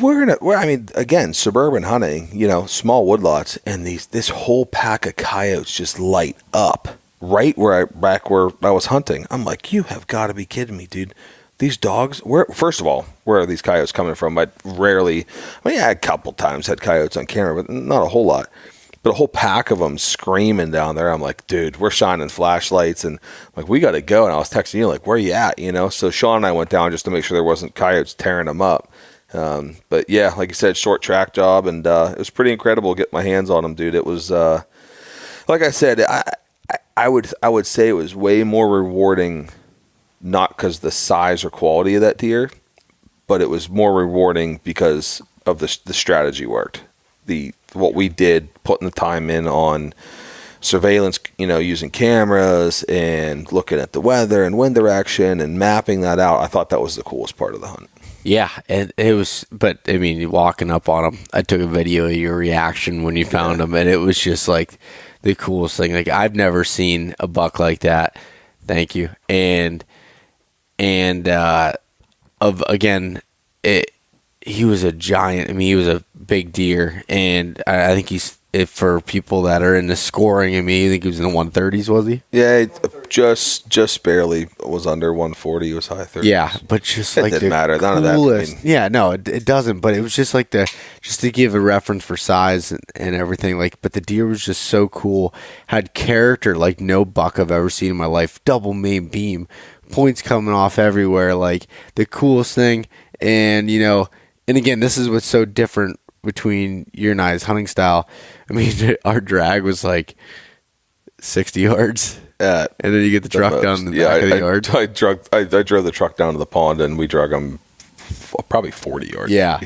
Speaker 3: again, suburban hunting, small woodlots, and this whole pack of coyotes just light up right back where I was hunting. I'm like, you have got to be kidding me, dude. These dogs, first of all, where are these coyotes coming from? I a couple times had coyotes on camera, but not a whole lot. But a whole pack of them screaming down there. I'm like, dude, we're shining flashlights, and like, we got to go. And I was texting you, like, where you at? So Sean and I went down just to make sure there wasn't coyotes tearing them up. But yeah, like you said, short track job, and it was pretty incredible to get my hands on them, dude. It was, like I said, I would say it was way more rewarding, not because the size or quality of that deer, but it was more rewarding because of the strategy worked. What we did, putting the time in on surveillance, using cameras and looking at the weather and wind direction and mapping that out. I thought that was the coolest part of the hunt.
Speaker 4: Yeah, and it was, but I mean, walking up on them, I took a video of your reaction when you found them, and it was just like the coolest thing. Like, I've never seen a buck like that. Thank you. And he was a giant. I mean, he was a big deer, and I think for people that are into scoring, I think he was in the 130s, was he?
Speaker 3: Yeah, just barely was under 140. He was high 30s.
Speaker 4: Yeah, but just
Speaker 3: it
Speaker 4: like
Speaker 3: didn't matter. None
Speaker 4: coolest,
Speaker 3: of that.
Speaker 4: Yeah, no, it doesn't. But it was just like just to give a reference for size and everything. Like, but the deer was just so cool. Had character like no buck I've ever seen in my life. Double main beam, points coming off everywhere. Like the coolest thing. And and again, this is what's so different between your and I's hunting style. I mean, our drag was like 60 yards. And then you get the truck down the back of the yard.
Speaker 3: I drove the truck down to the pond, and we drug them probably 40 yards.
Speaker 4: Yeah.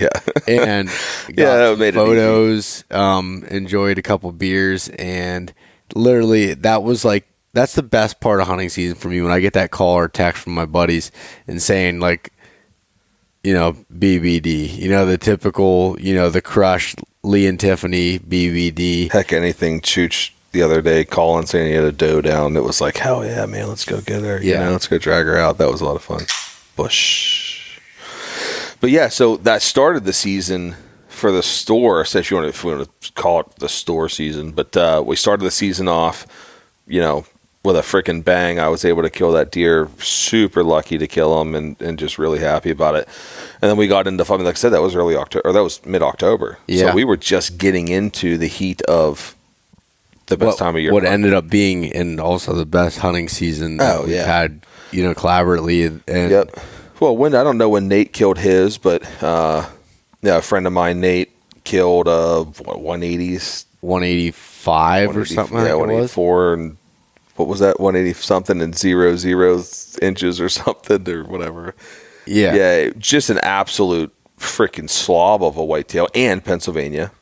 Speaker 4: And got made photos, enjoyed a couple beers, and literally that's the best part of hunting season for me, when I get that call or text from my buddies and saying, like, BBD, the typical, the Crush, Lee and Tiffany, BBD.
Speaker 3: Heck, anything. Chooch the other day calling, saying he had a doe down. It was like, hell yeah, man, let's go get her. Let's go drag her out. That was a lot of fun. Bush. But yeah, so that started the season for the store, if you want to call it the store season. But we started the season off, with a freaking bang. I was able to kill that deer. Super lucky to kill him, and just really happy about it. And then we got into, like I said, that was early October, or that was mid-October.
Speaker 4: Yeah.
Speaker 3: So we were just getting into the heat of the best time of year.
Speaker 4: What ended up being, and also the best hunting season that we've had, collaboratively. And
Speaker 3: Yep. Well, I don't know when Nate killed his, but a friend of mine, Nate, killed 180s.
Speaker 4: 185 or something.
Speaker 3: Yeah, 184 and what was that? 180 something and 00 inches or something or whatever. Yeah, just an absolute freaking slob of a whitetail, and Pennsylvania,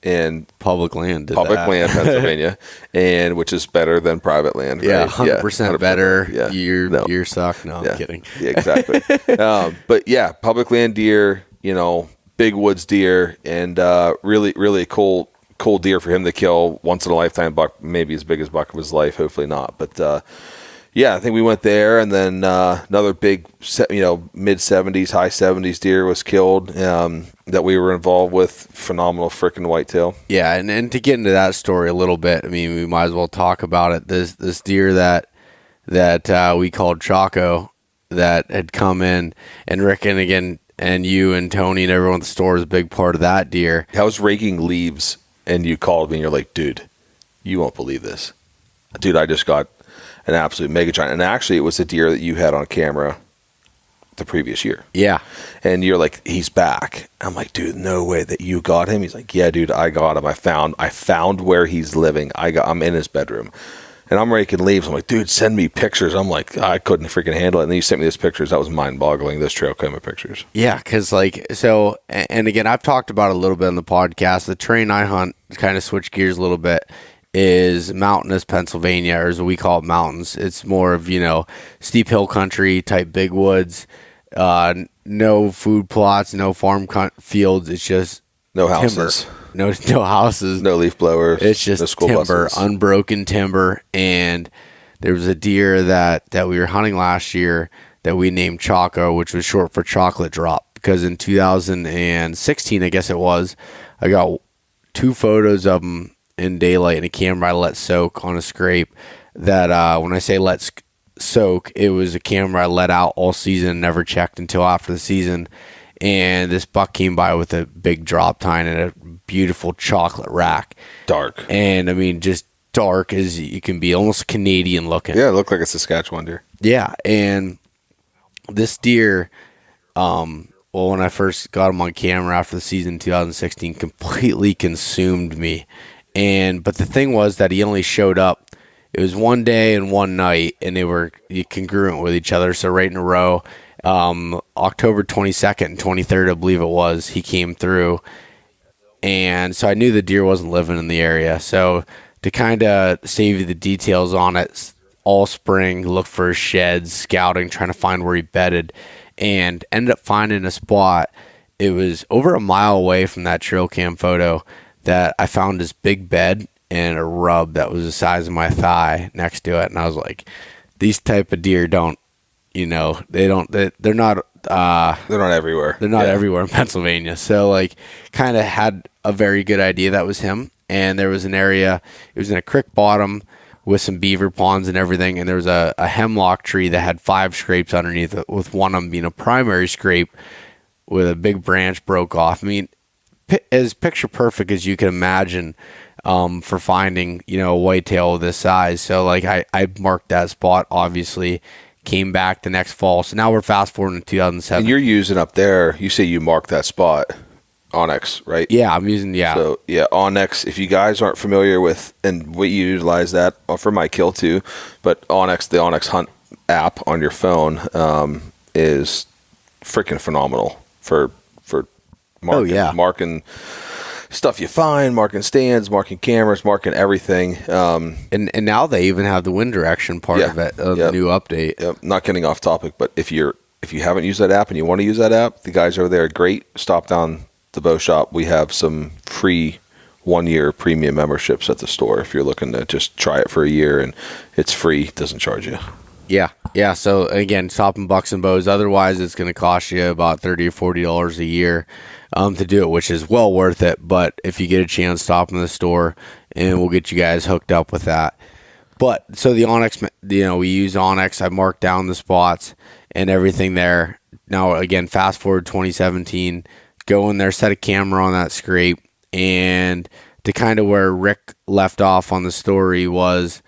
Speaker 3: and
Speaker 4: public land,
Speaker 3: Pennsylvania, and which is better than private land.
Speaker 4: Yeah,
Speaker 3: right?
Speaker 4: 100% better.
Speaker 3: Yeah,
Speaker 4: You're suck. No, I'm kidding.
Speaker 3: Yeah, exactly. But yeah, public land deer, big woods deer, and really, really cool deer for him to kill. Once in a lifetime buck, maybe as big as buck of his life. Hopefully not, but. Yeah, I think we went there, and then another big, mid 70s, high 70s deer was killed that we were involved with. Phenomenal freaking whitetail.
Speaker 4: Yeah, and to get into that story a little bit, I mean, we might as well talk about it. This deer that we called Choco that had come in, and Rick and you and Tony and everyone at the store was a big part of that deer.
Speaker 3: I was raking leaves, and you called me, and you're like, dude, you won't believe this. Dude, I just got an absolute mega giant. And actually, it was a deer that you had on camera the previous year.
Speaker 4: Yeah.
Speaker 3: And you're like, he's back. I'm like, dude, no way that you got him. He's like, yeah, dude, I got him. I found where he's living. I'm in his bedroom. And I'm raking leaves. I'm like, dude, send me pictures. I'm like, I couldn't freaking handle it. And then you sent me those pictures. That was mind-boggling, those trail camera pictures.
Speaker 4: Yeah, because and again, I've talked about it a little bit on the podcast. The terrain I hunt, kind of switch gears a little bit, is mountainous Pennsylvania, or as we call it, mountains. It's more of, steep hill country type big woods, no food plots, no farm fields. It's just
Speaker 3: no houses,
Speaker 4: no houses,
Speaker 3: no leaf blowers.
Speaker 4: It's just
Speaker 3: no
Speaker 4: timber,
Speaker 3: buses.
Speaker 4: Unbroken timber. And there was a deer that we were hunting last year that we named Choco, which was short for chocolate drop, because in 2016, I guess it was, I got 2 photos of him in daylight in a camera I let soak on a scrape. That when I say let soak, it was a camera I let out all season and never checked until after the season. And this buck came by with a big drop tine and a beautiful chocolate rack.
Speaker 3: Dark.
Speaker 4: And I mean, just dark as you can be, almost Canadian looking.
Speaker 3: Yeah, it looked like a Saskatchewan deer.
Speaker 4: Yeah, and this deer, when I first got him on camera after the season in 2016, completely consumed me. But the thing was that he only showed up. It was one day and one night, and they were congruent with each other. So right in a row, October 22nd and 23rd, I believe it was, he came through. And so I knew the deer wasn't living in the area. So to kind of save you the details on it, all spring, looked for his sheds, scouting, trying to find where he bedded, and ended up finding a spot. It was over a mile away from that trail cam photo that I found his big bed and a rub that was the size of my thigh next to it. And I was like, these type of deer don't, they're not
Speaker 3: everywhere.
Speaker 4: They're not everywhere in Pennsylvania. So kind of had a very good idea that was him. And there was an area, it was in a creek bottom with some beaver ponds and everything. And there was a hemlock tree that had 5 scrapes underneath it, with one of them being a primary scrape with a big branch broke off. I mean, as picture perfect as you can imagine for finding, a whitetail this size. So I marked that spot, obviously, came back the next fall. So now we're fast forwarding to 2007.
Speaker 3: And you're using up there, you say you marked that spot, Onyx, right?
Speaker 4: Yeah, I'm using,
Speaker 3: So yeah, Onyx, if you guys aren't familiar with, and we utilize that for my kill too, but Onyx, the Onyx Hunt app on your phone is freaking phenomenal for marking stuff you find, marking stands, marking cameras, marking everything.
Speaker 4: And now they even have the wind direction part of it, the new update.
Speaker 3: Yep. Not getting off topic, but if you haven't used that app and you want to use that app, the guys over there are great. Stop down the bow shop. We have some free 1-year premium memberships at the store if you're looking to just try it for a year, and it's free, doesn't charge you.
Speaker 4: Yeah. So again, stopping bucks and bows. Otherwise, it's going to cost you about $30 or $40 a year to do it, which is well worth it. But if you get a chance, stop in the store, and we'll get you guys hooked up with that. But so the Onyx, we use Onyx. I marked down the spots and everything there. Now, again, fast forward 2017, go in there, set a camera on that scrape, and to kind of where Rick left off on the story was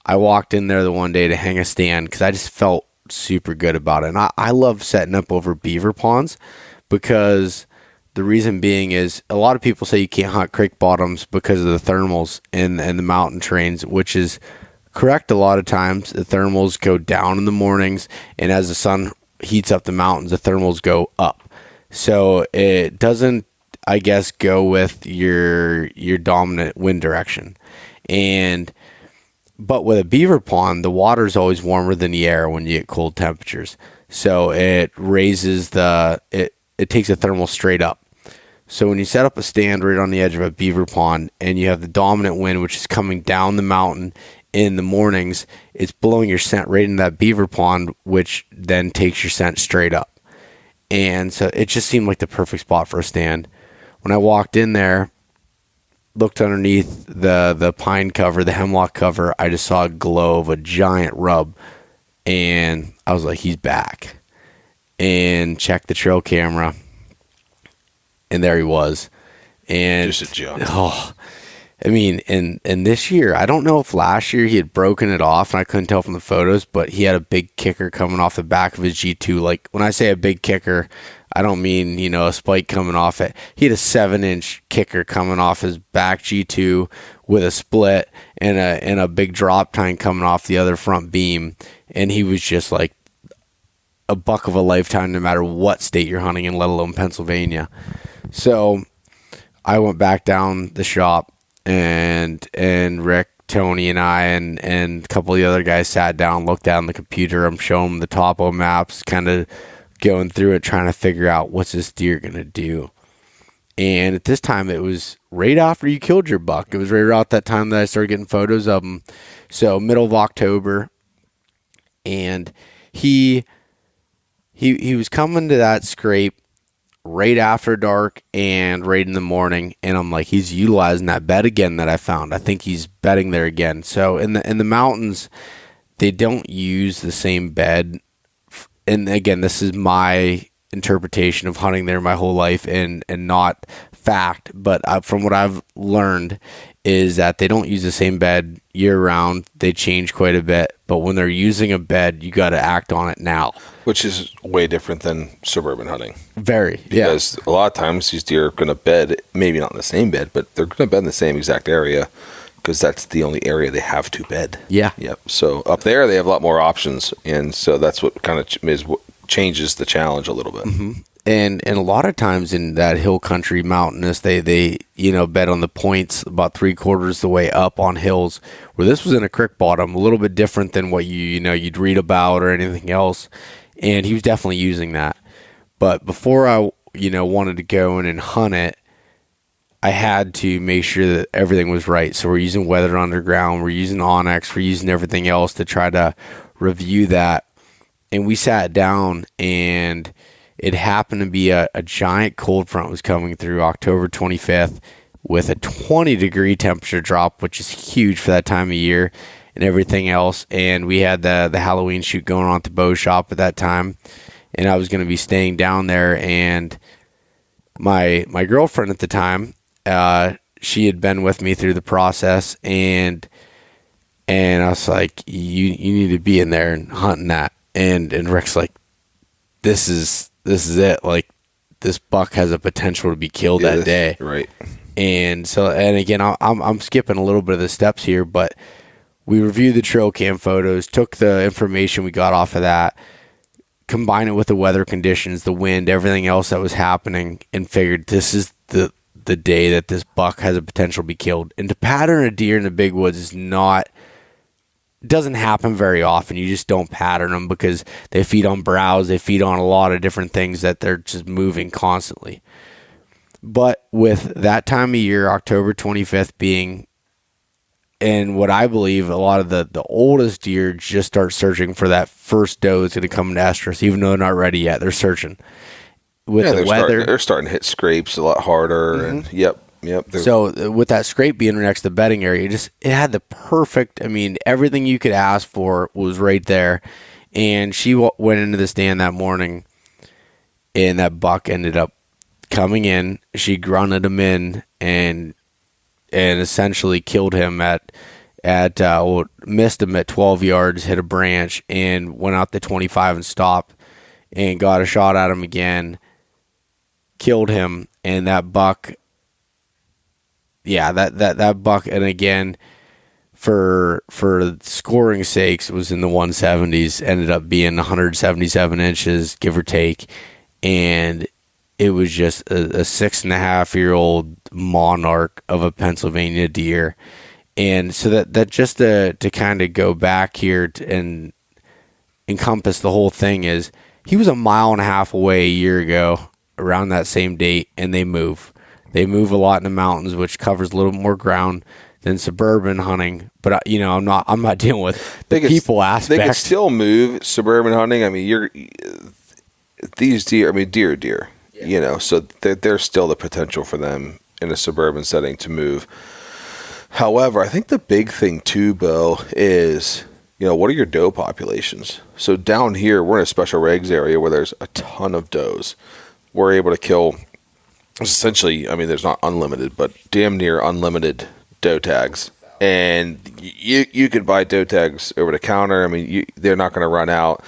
Speaker 4: I walked in there the one day to hang a stand because I just felt super good about it. And I love setting up over beaver ponds because the reason being is a lot of people say you can't hunt creek bottoms because of the thermals and the mountain terrains, which is correct a lot of times. The thermals go down in the mornings, and as the sun heats up the mountains, the thermals go up. So it doesn't, I guess, go with your dominant wind direction. But with a beaver pond, the water is always warmer than the air when you get cold temperatures. So it raises it takes the thermal straight up. So when you set up a stand right on the edge of a beaver pond and you have the dominant wind, which is coming down the mountain in the mornings, it's blowing your scent right into that beaver pond, which then takes your scent straight up. And so it just seemed like the perfect spot for a stand. When I walked in there, looked underneath the pine cover, the hemlock cover, I just saw a glow of a giant rub. And I was like, he's back. And checked the trail camera. And there he was. And
Speaker 3: just a jump.
Speaker 4: Oh, I mean, and this year, I don't know if last year he had broken it off, and I couldn't tell from the photos, but he had a big kicker coming off the back of his G2. Like, when I say a big kicker, I don't mean, a spike coming off it. He had a 7-inch kicker coming off his back G2 with a split and a big drop tine coming off the other front beam. And he was just like a buck of a lifetime, no matter what state you're hunting in, let alone Pennsylvania. So I went back down the shop, and Rick, Tony, and I, and a couple of the other guys sat down, looked down the computer. I'm showing them the topo maps, kind of going through it, trying to figure out what's this deer going to do. And at this time, it was right after you killed your buck. It was right around that time that I started getting photos of him. So middle of October, and he was coming to that scrape right after dark and right in the morning, and I'm like, he's utilizing that bed again that I found. I think he's bedding there again. So in the mountains, they don't use the same bed. And again, this is my interpretation of hunting there my whole life and not fact, but from what I've learned is that they don't use the same bed year round. They change quite a bit, but when they're using a bed, you got to act on it now.
Speaker 3: Which is way different than suburban hunting.
Speaker 4: Very,
Speaker 3: because a lot of times these deer are going to bed, maybe not in the same bed, but they're going to bed in the same exact area because that's the only area they have to bed.
Speaker 4: Yeah.
Speaker 3: Yep. So up there, they have a lot more options, and so that's what kind of changes the challenge a little bit.
Speaker 4: Mm-hmm. And a lot of times in that hill country mountainous, they bed on the points about 3/4 the way up on hills, where this was in a creek bottom, a little bit different than what you'd read about or anything else. And he was definitely using that. But before I wanted to go in and hunt it, I had to make sure that everything was right. So we're using Weather Underground, we're using Onyx, we're using everything else to try to review that. And we sat down, and it happened to be a giant cold front was coming through October 25th with a 20-degree temperature drop, which is huge for that time of year and everything else. And we had the Halloween shoot going on at the bow shop at that time, and I was going to be staying down there. And my girlfriend at the time, she had been with me through the process, and I was like, you need to be in there and hunting that. And Rick's like, this is it. Like, this buck has a potential to be killed that day.
Speaker 3: Right.
Speaker 4: And so, and again, I'm skipping a little bit of the steps here, but we reviewed the trail cam photos, took the information we got off of that, combined it with the weather conditions, the wind, everything else that was happening, and figured this is the day that this buck has a potential to be killed. And to pattern a deer in the big woods doesn't happen very often. You just don't pattern them because they feed on browse, they feed on a lot of different things that they're just moving constantly. But with that time of year, October 25th being, and what I believe a lot of the oldest deer just start searching for that first doe that's going to come into estrus, even though they're not ready yet. They're searching. With the weather,
Speaker 3: they're starting to hit scrapes a lot harder. Mm-hmm. And yep. Yep.
Speaker 4: So with that scrape being next to the bedding area, it had the perfect. I mean, everything you could ask for was right there. And she went into the stand that morning, and that buck ended up coming in. She grunted him in and essentially killed him missed him at 12 yards, hit a branch, and went out to 25 and stopped, and got a shot at him again, killed him, and that buck. Yeah, that buck, and again, for scoring sakes, was in the 170s, ended up being 177 inches, give or take, and it was just a 6.5-year-old monarch of a Pennsylvania deer. And so that just to kind of go back here and encompass the whole thing is, he was 1.5 miles away a year ago around that same date, and they move. They move a lot in the mountains, which covers a little bit more ground than suburban hunting. But I'm not dealing with the people aspect.
Speaker 3: They can still move suburban hunting. I mean, these deer. I mean, deer. Yeah. So there's still the potential for them in a suburban setting to move. However, I think the big thing too, Bo, is what are your doe populations? So down here, we're in a special regs area where there's a ton of does. We're able to kill. Essentially, I mean, there's not unlimited, but damn near unlimited doe tags. And you can buy doe tags over the counter. I mean, they're not going to run out.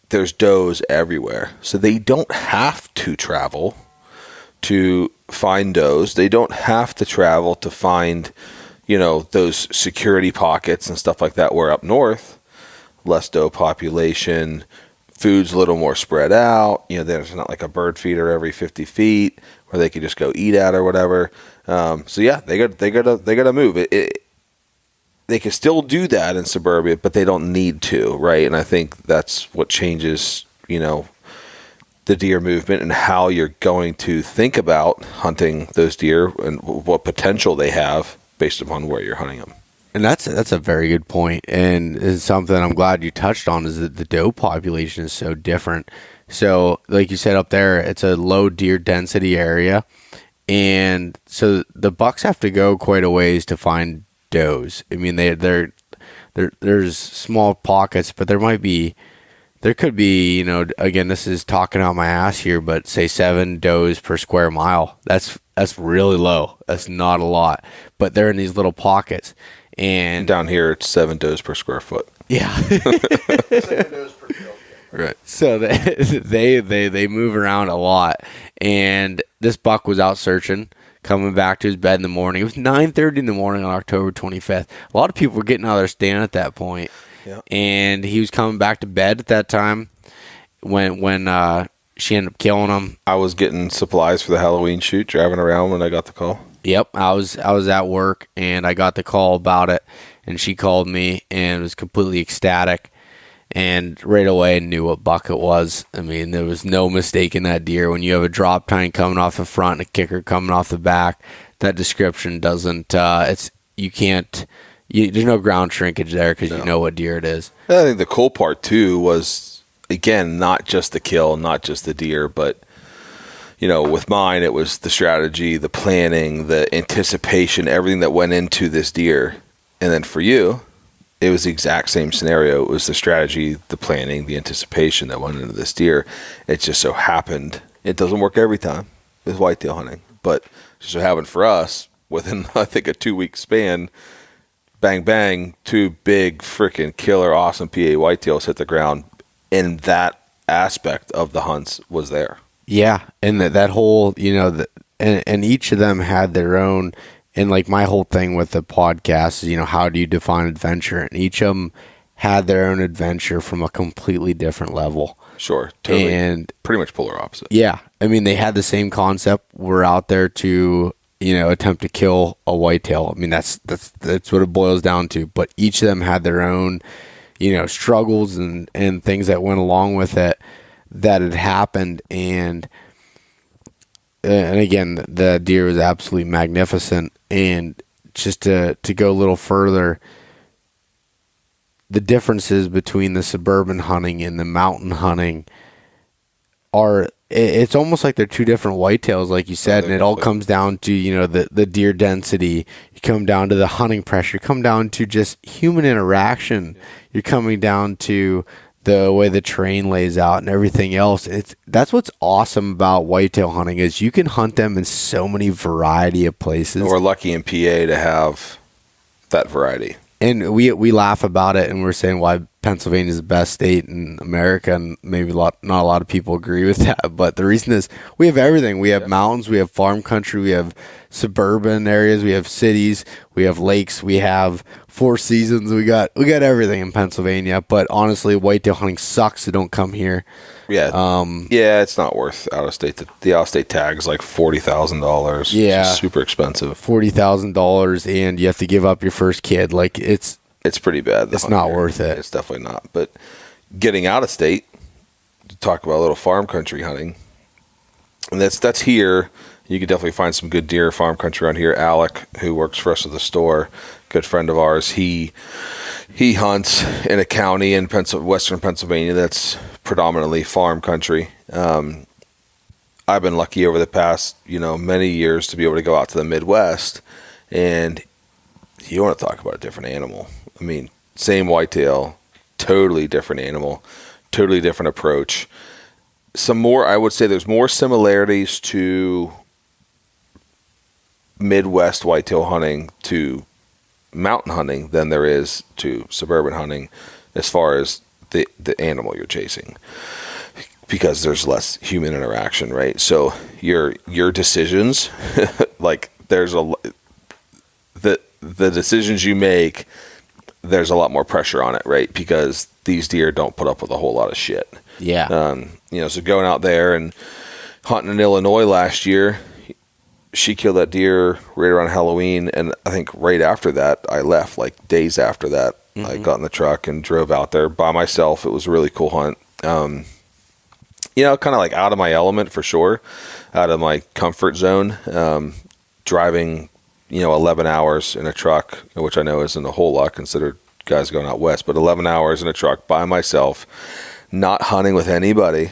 Speaker 3: There's does everywhere. So they don't have to travel to find does. They don't have to travel to find, those security pockets and stuff like that. Where up north, less doe population, food's a little more spread out. There's not like a bird feeder every 50 feet where they could just go eat at or whatever. So yeah, they got to move. They can still do that in suburbia, but they don't need to, right? And I think that's what changes, the deer movement and how you're going to think about hunting those deer and what potential they have based upon where you're hunting them.
Speaker 4: And that's a very good point, and it's something I'm glad you touched on, is that the doe population is so different. So, like you said up there, it's a low deer density area, and so the bucks have to go quite a ways to find does. I mean, there's small pockets, but there could be, again, this is talking out my ass here, but say 7 does per square mile. That's really low. That's not a lot, but they're in these little pockets. And
Speaker 3: down here, it's 7 does per square foot.
Speaker 4: Yeah.
Speaker 2: 7 does per kill.
Speaker 3: Right.
Speaker 4: So they move around a lot. And this buck was out searching, coming back to his bed in the morning. It was 9:30 in the morning on October 25th. A lot of people were getting out of their stand at that point.
Speaker 3: Yeah.
Speaker 4: And he was coming back to bed at that time when she ended up killing him.
Speaker 3: I was getting supplies for the Halloween shoot, driving around when I got the call.
Speaker 4: Yep, I was at work, and I got the call about it, and she called me and was completely ecstatic, and right away knew what buck it was. I mean, there was no mistaking that deer. When you have a drop tine coming off the front and a kicker coming off the back, that description doesn't. There's no ground shrinkage there because you know what deer it is.
Speaker 3: I think the cool part too was, again, not just the kill, not just the deer, but with mine, it was the strategy, the planning, the anticipation, everything that went into this deer. And then for you, it was the exact same scenario. It was the strategy, the planning, the anticipation that went into this deer. It just so happened, it doesn't work every time with whitetail hunting, but it just so happened for us, within, I think, a 2-week span, bang, bang, 2 big freaking killer awesome PA whitetails hit the ground, and that aspect of the hunts was there.
Speaker 4: Yeah, and that whole, and each of them had their own, and like my whole thing with the podcast is, how do you define adventure? And each of them had their own adventure from a completely different level.
Speaker 3: Sure, totally.
Speaker 4: And
Speaker 3: pretty much polar opposite.
Speaker 4: Yeah, I mean, they had the same concept. We're out there to, attempt to kill a whitetail. I mean, that's what it boils down to. But each of them had their own, struggles and things that went along with it that had happened. And again, the deer was absolutely magnificent. And just to go a little further, the differences between the suburban hunting and the mountain hunting are it's almost like they're two different whitetails, like you said, and it all comes down to, you know, the deer density. You come down to the hunting pressure. You come down to just human interaction. You're coming down to the way the terrain lays out and everything else. That's what's awesome about whitetail hunting is you can hunt them in so many variety of places.
Speaker 3: We're lucky in PA to have that variety.
Speaker 4: And we laugh about it, and we're saying why Pennsylvania is the best state in America, and maybe not a lot of people agree with that. But the reason is we have everything. We have mountains, we have farm country, we have suburban areas, we have cities, we have lakes, we have four seasons. We got everything in Pennsylvania. But honestly, whitetail hunting sucks, so don't come here.
Speaker 3: Yeah. It's not worth out of state. The out of state tag is like $40,000.
Speaker 4: Yeah.
Speaker 3: It's super expensive.
Speaker 4: $40,000, and you have to give up your first kid. Like it's
Speaker 3: pretty bad.
Speaker 4: It's not worth it.
Speaker 3: It's definitely not. But getting out of state, to talk about a little farm country hunting, and that's here. You could definitely find some good deer farm country around here. Alec, who works for us at the store, good friend of ours, he hunts in a county in western Pennsylvania that's predominantly farm country. I've been lucky over the past, many years to be able to go out to the Midwest, and you want to talk about a different animal. I mean, same whitetail, totally different animal, totally different approach. I would say there's more similarities to Midwest whitetail hunting to mountain hunting than there is to suburban hunting as far as the animal you're chasing, because there's less human interaction, right? So your decisions, like the decisions you make, there's a lot more pressure on it, right? Because these deer don't put up with a whole lot of shit.
Speaker 4: Yeah.
Speaker 3: So going out there and hunting in Illinois last year, she killed that deer right around Halloween, and I think right after that, I left, like days after that. Mm-hmm. I got in the truck and drove out there by myself. It was a really cool hunt. Kind of like out of my element for sure, out of my comfort zone. Driving, 11 hours in a truck, which I know isn't a whole lot considered guys going out west, but 11 hours in a truck by myself, not hunting with anybody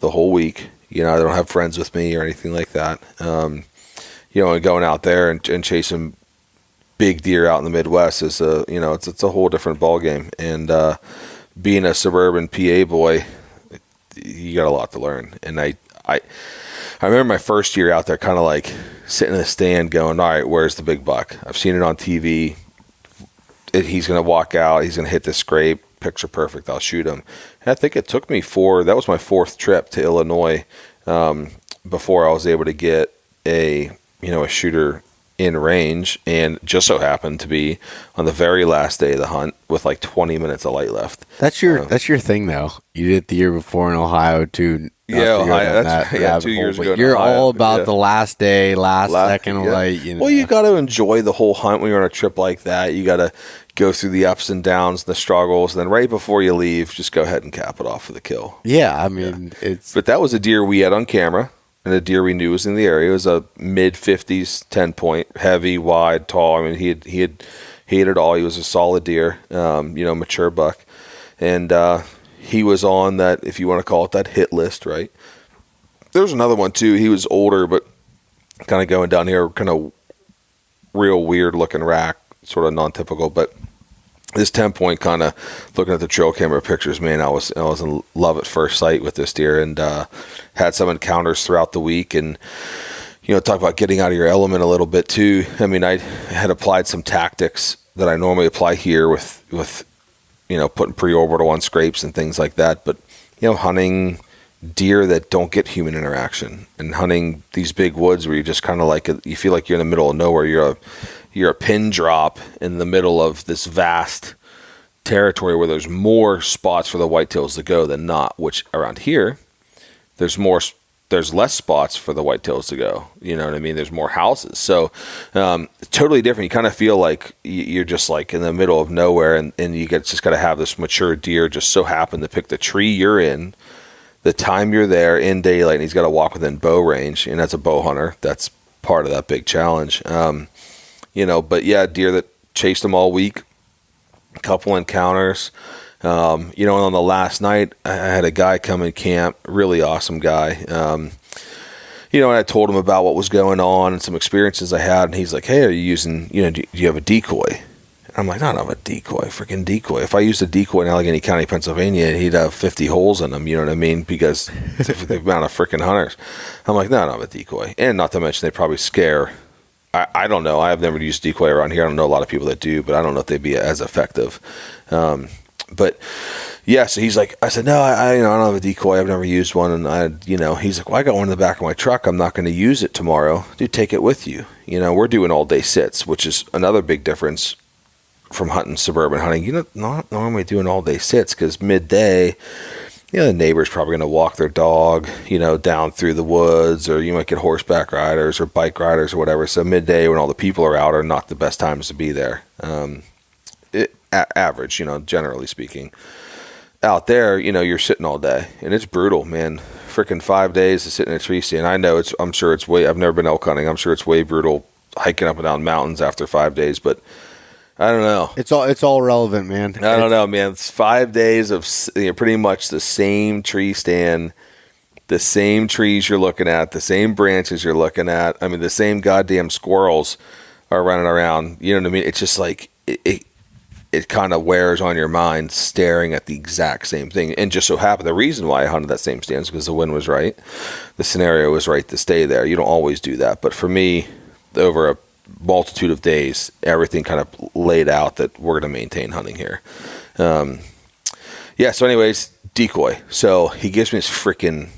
Speaker 3: the whole week. I don't have friends with me or anything like that. And going out there and chasing big deer out in the Midwest is it's a whole different ball game. And being a suburban PA boy, you got a lot to learn. And I remember my first year out there, kind of like sitting in the stand, going, "All right, where's the big buck? I've seen it on TV. He's going to walk out. He's going to hit the scrape. Picture perfect. I'll shoot him." And I think it took me that was my fourth trip to Illinois before I was able to get a shooter in range, and just so happened to be on the very last day of the hunt with like 20 minutes of light left.
Speaker 4: That's your thing, though. You did it the year before in Ohio too.
Speaker 3: Yeah, 2 years ago.
Speaker 4: You're all about the last day, last second of light.
Speaker 3: Well, you got to enjoy the whole hunt when you're on a trip like that. You got to go through the ups and downs, the struggles, and then right before you leave, just go ahead and cap it off for the kill.
Speaker 4: Yeah, I mean,
Speaker 3: But that was a deer we had on camera, and a deer we knew was in the area. It was a mid-50s 10-point, heavy, wide, tall. I mean, he had it all. He was a solid deer, mature buck. And he was on that, if you want to call it that, hit list, right? There was another one, too. He was older, but kind of going down here, kind of real weird-looking rack, sort of non-typical. But this 10-point, kind of looking at the trail camera pictures, man, I was in love at first sight with this deer, and had some encounters throughout the week, and talk about getting out of your element a little bit too. I mean, I had applied some tactics that I normally apply here with putting pre-orbital on scrapes and things like that, but hunting deer that don't get human interaction, and hunting these big woods where you just kind of you feel like you're in the middle of nowhere. You're a pin drop in the middle of this vast territory where there's more spots for the whitetails to go than not, which around here there's less spots for the whitetails to go. You know what I mean? There's more houses. So totally different. You kind of feel like you're just like in the middle of nowhere, and you just got to have this mature deer just so happen to pick the tree you're in, the time you're there in daylight, and he's got to walk within bow range, and that's a bow hunter. That's part of that big challenge. But yeah, deer that chased them all week, a couple encounters, You know, and on the last night, I had a guy come in camp, really awesome guy. You know, and I told him about what was going on and some experiences I had, and he's like, "Hey, are you using, you know, do you have a decoy?" And I'm like, "No, I don't have a decoy, freaking decoy. If I used a decoy in Allegheny County, Pennsylvania, he'd have 50 holes in him, you know what I mean? Because the amount of freaking hunters." I'm like, "No, I don't have a decoy." And not to mention, they probably scare. I don't know. I've never used decoy around here. I don't know a lot of people that do, but I don't know if they'd be as effective. But yeah, so he's like, I said, "No, I don't have a decoy. I've never used one." And he's like, "Well, I got one in the back of my truck. I'm not going to use it tomorrow." Dude, take it with you. You know, we're doing all day sits, which is another big difference from hunting suburban hunting. You know, not normally doing all day sits, because midday, you know, the neighbor's probably going to walk their dog, you know, down through the woods, or you might get horseback riders or bike riders or whatever. So midday, when all the people are out, are not the best times to be there. Average, you know, generally speaking. Out there, you know, you're sitting all day, and it's brutal, man. Freaking 5 days to sit in a tree stand. I know I'm sure it's I've never been elk hunting. I'm sure it's way brutal hiking up and down mountains after 5 days, but I don't know.
Speaker 4: It's all relevant, man.
Speaker 3: I don't know, man. It's 5 days of, you know, pretty much the same tree stand, the same trees you're looking at, the same branches you're looking at. I mean, the same goddamn squirrels are running around. You know what I mean? It's just like it kind of wears on your mind staring at the exact same thing. And just so happened, the reason why I hunted that same stand is because the wind was right. The scenario was right to stay there. You don't always do that. But for me, over a multitude of days, everything kind of laid out that we're going to maintain hunting here. Yeah, so anyways, decoy. So he gives me this freaking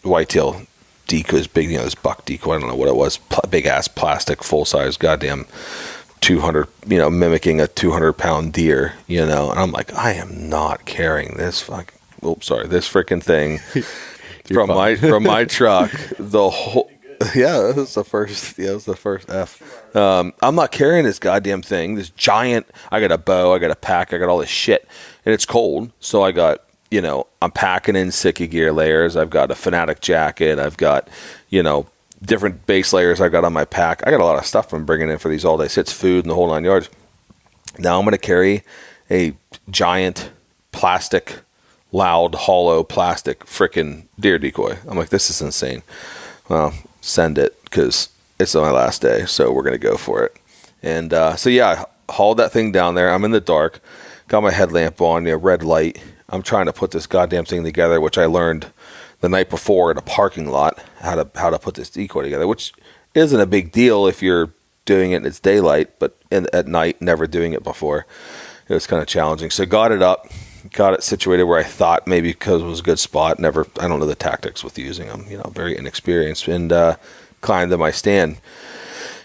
Speaker 3: whitetail decoy, this big, you know, this buck decoy. I don't know what it was. Big ass plastic, full size, goddamn 200, you know, mimicking a 200-pound deer, you know. And I'm like, I am not carrying this this freaking thing from my truck. The whole, yeah, it was the first F. I'm not carrying this goddamn thing. This giant. I got a bow. I got a pack. I got all this shit, and it's cold. So I got, you know, I'm packing in Sitka gear layers. I've got a Fanatic jacket. I've got, you know, different base layers I've got on my pack. I got a lot of stuff I'm bringing in for these all day sits, food and the whole 9 yards. Now I'm going to carry a giant plastic, loud, hollow plastic freaking deer decoy. I'm like, this is insane. Well, send it, because it's my last day, so we're going to go for it. And so yeah, I hauled that thing down there. I'm in the dark, got my headlamp on, you know, red light. I'm trying to put this goddamn thing together, which I learned the night before in a parking lot, how to put this decoy together, which isn't a big deal if you're doing it and it's daylight, but at night, never doing it before, it was kind of challenging. So got it up, got it situated where I thought, maybe because it was a good spot. I don't know the tactics with using them, you know, very inexperienced, and climbed to my stand.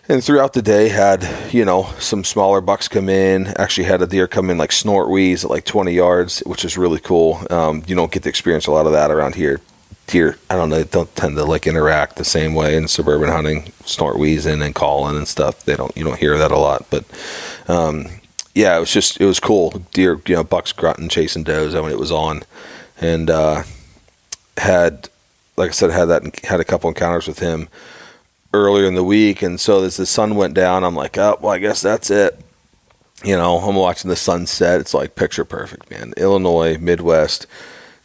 Speaker 3: And throughout the day, had, you know, some smaller bucks come in. Actually had a deer come in like snort wheeze at like 20 yards, which is really cool. You don't get to experience a lot of that around here. Deer, I don't know, they don't tend to like interact the same way in suburban hunting, snort wheezing and calling and stuff. You don't hear that a lot, but yeah, it was cool. Deer, you know, bucks grunting, chasing does when it was on, and had, like I said, had a couple encounters with him earlier in the week. And so as the sun went down, I'm like, oh, well, I guess that's it. You know, I'm watching the sunset. It's like picture perfect, man. Illinois, Midwest,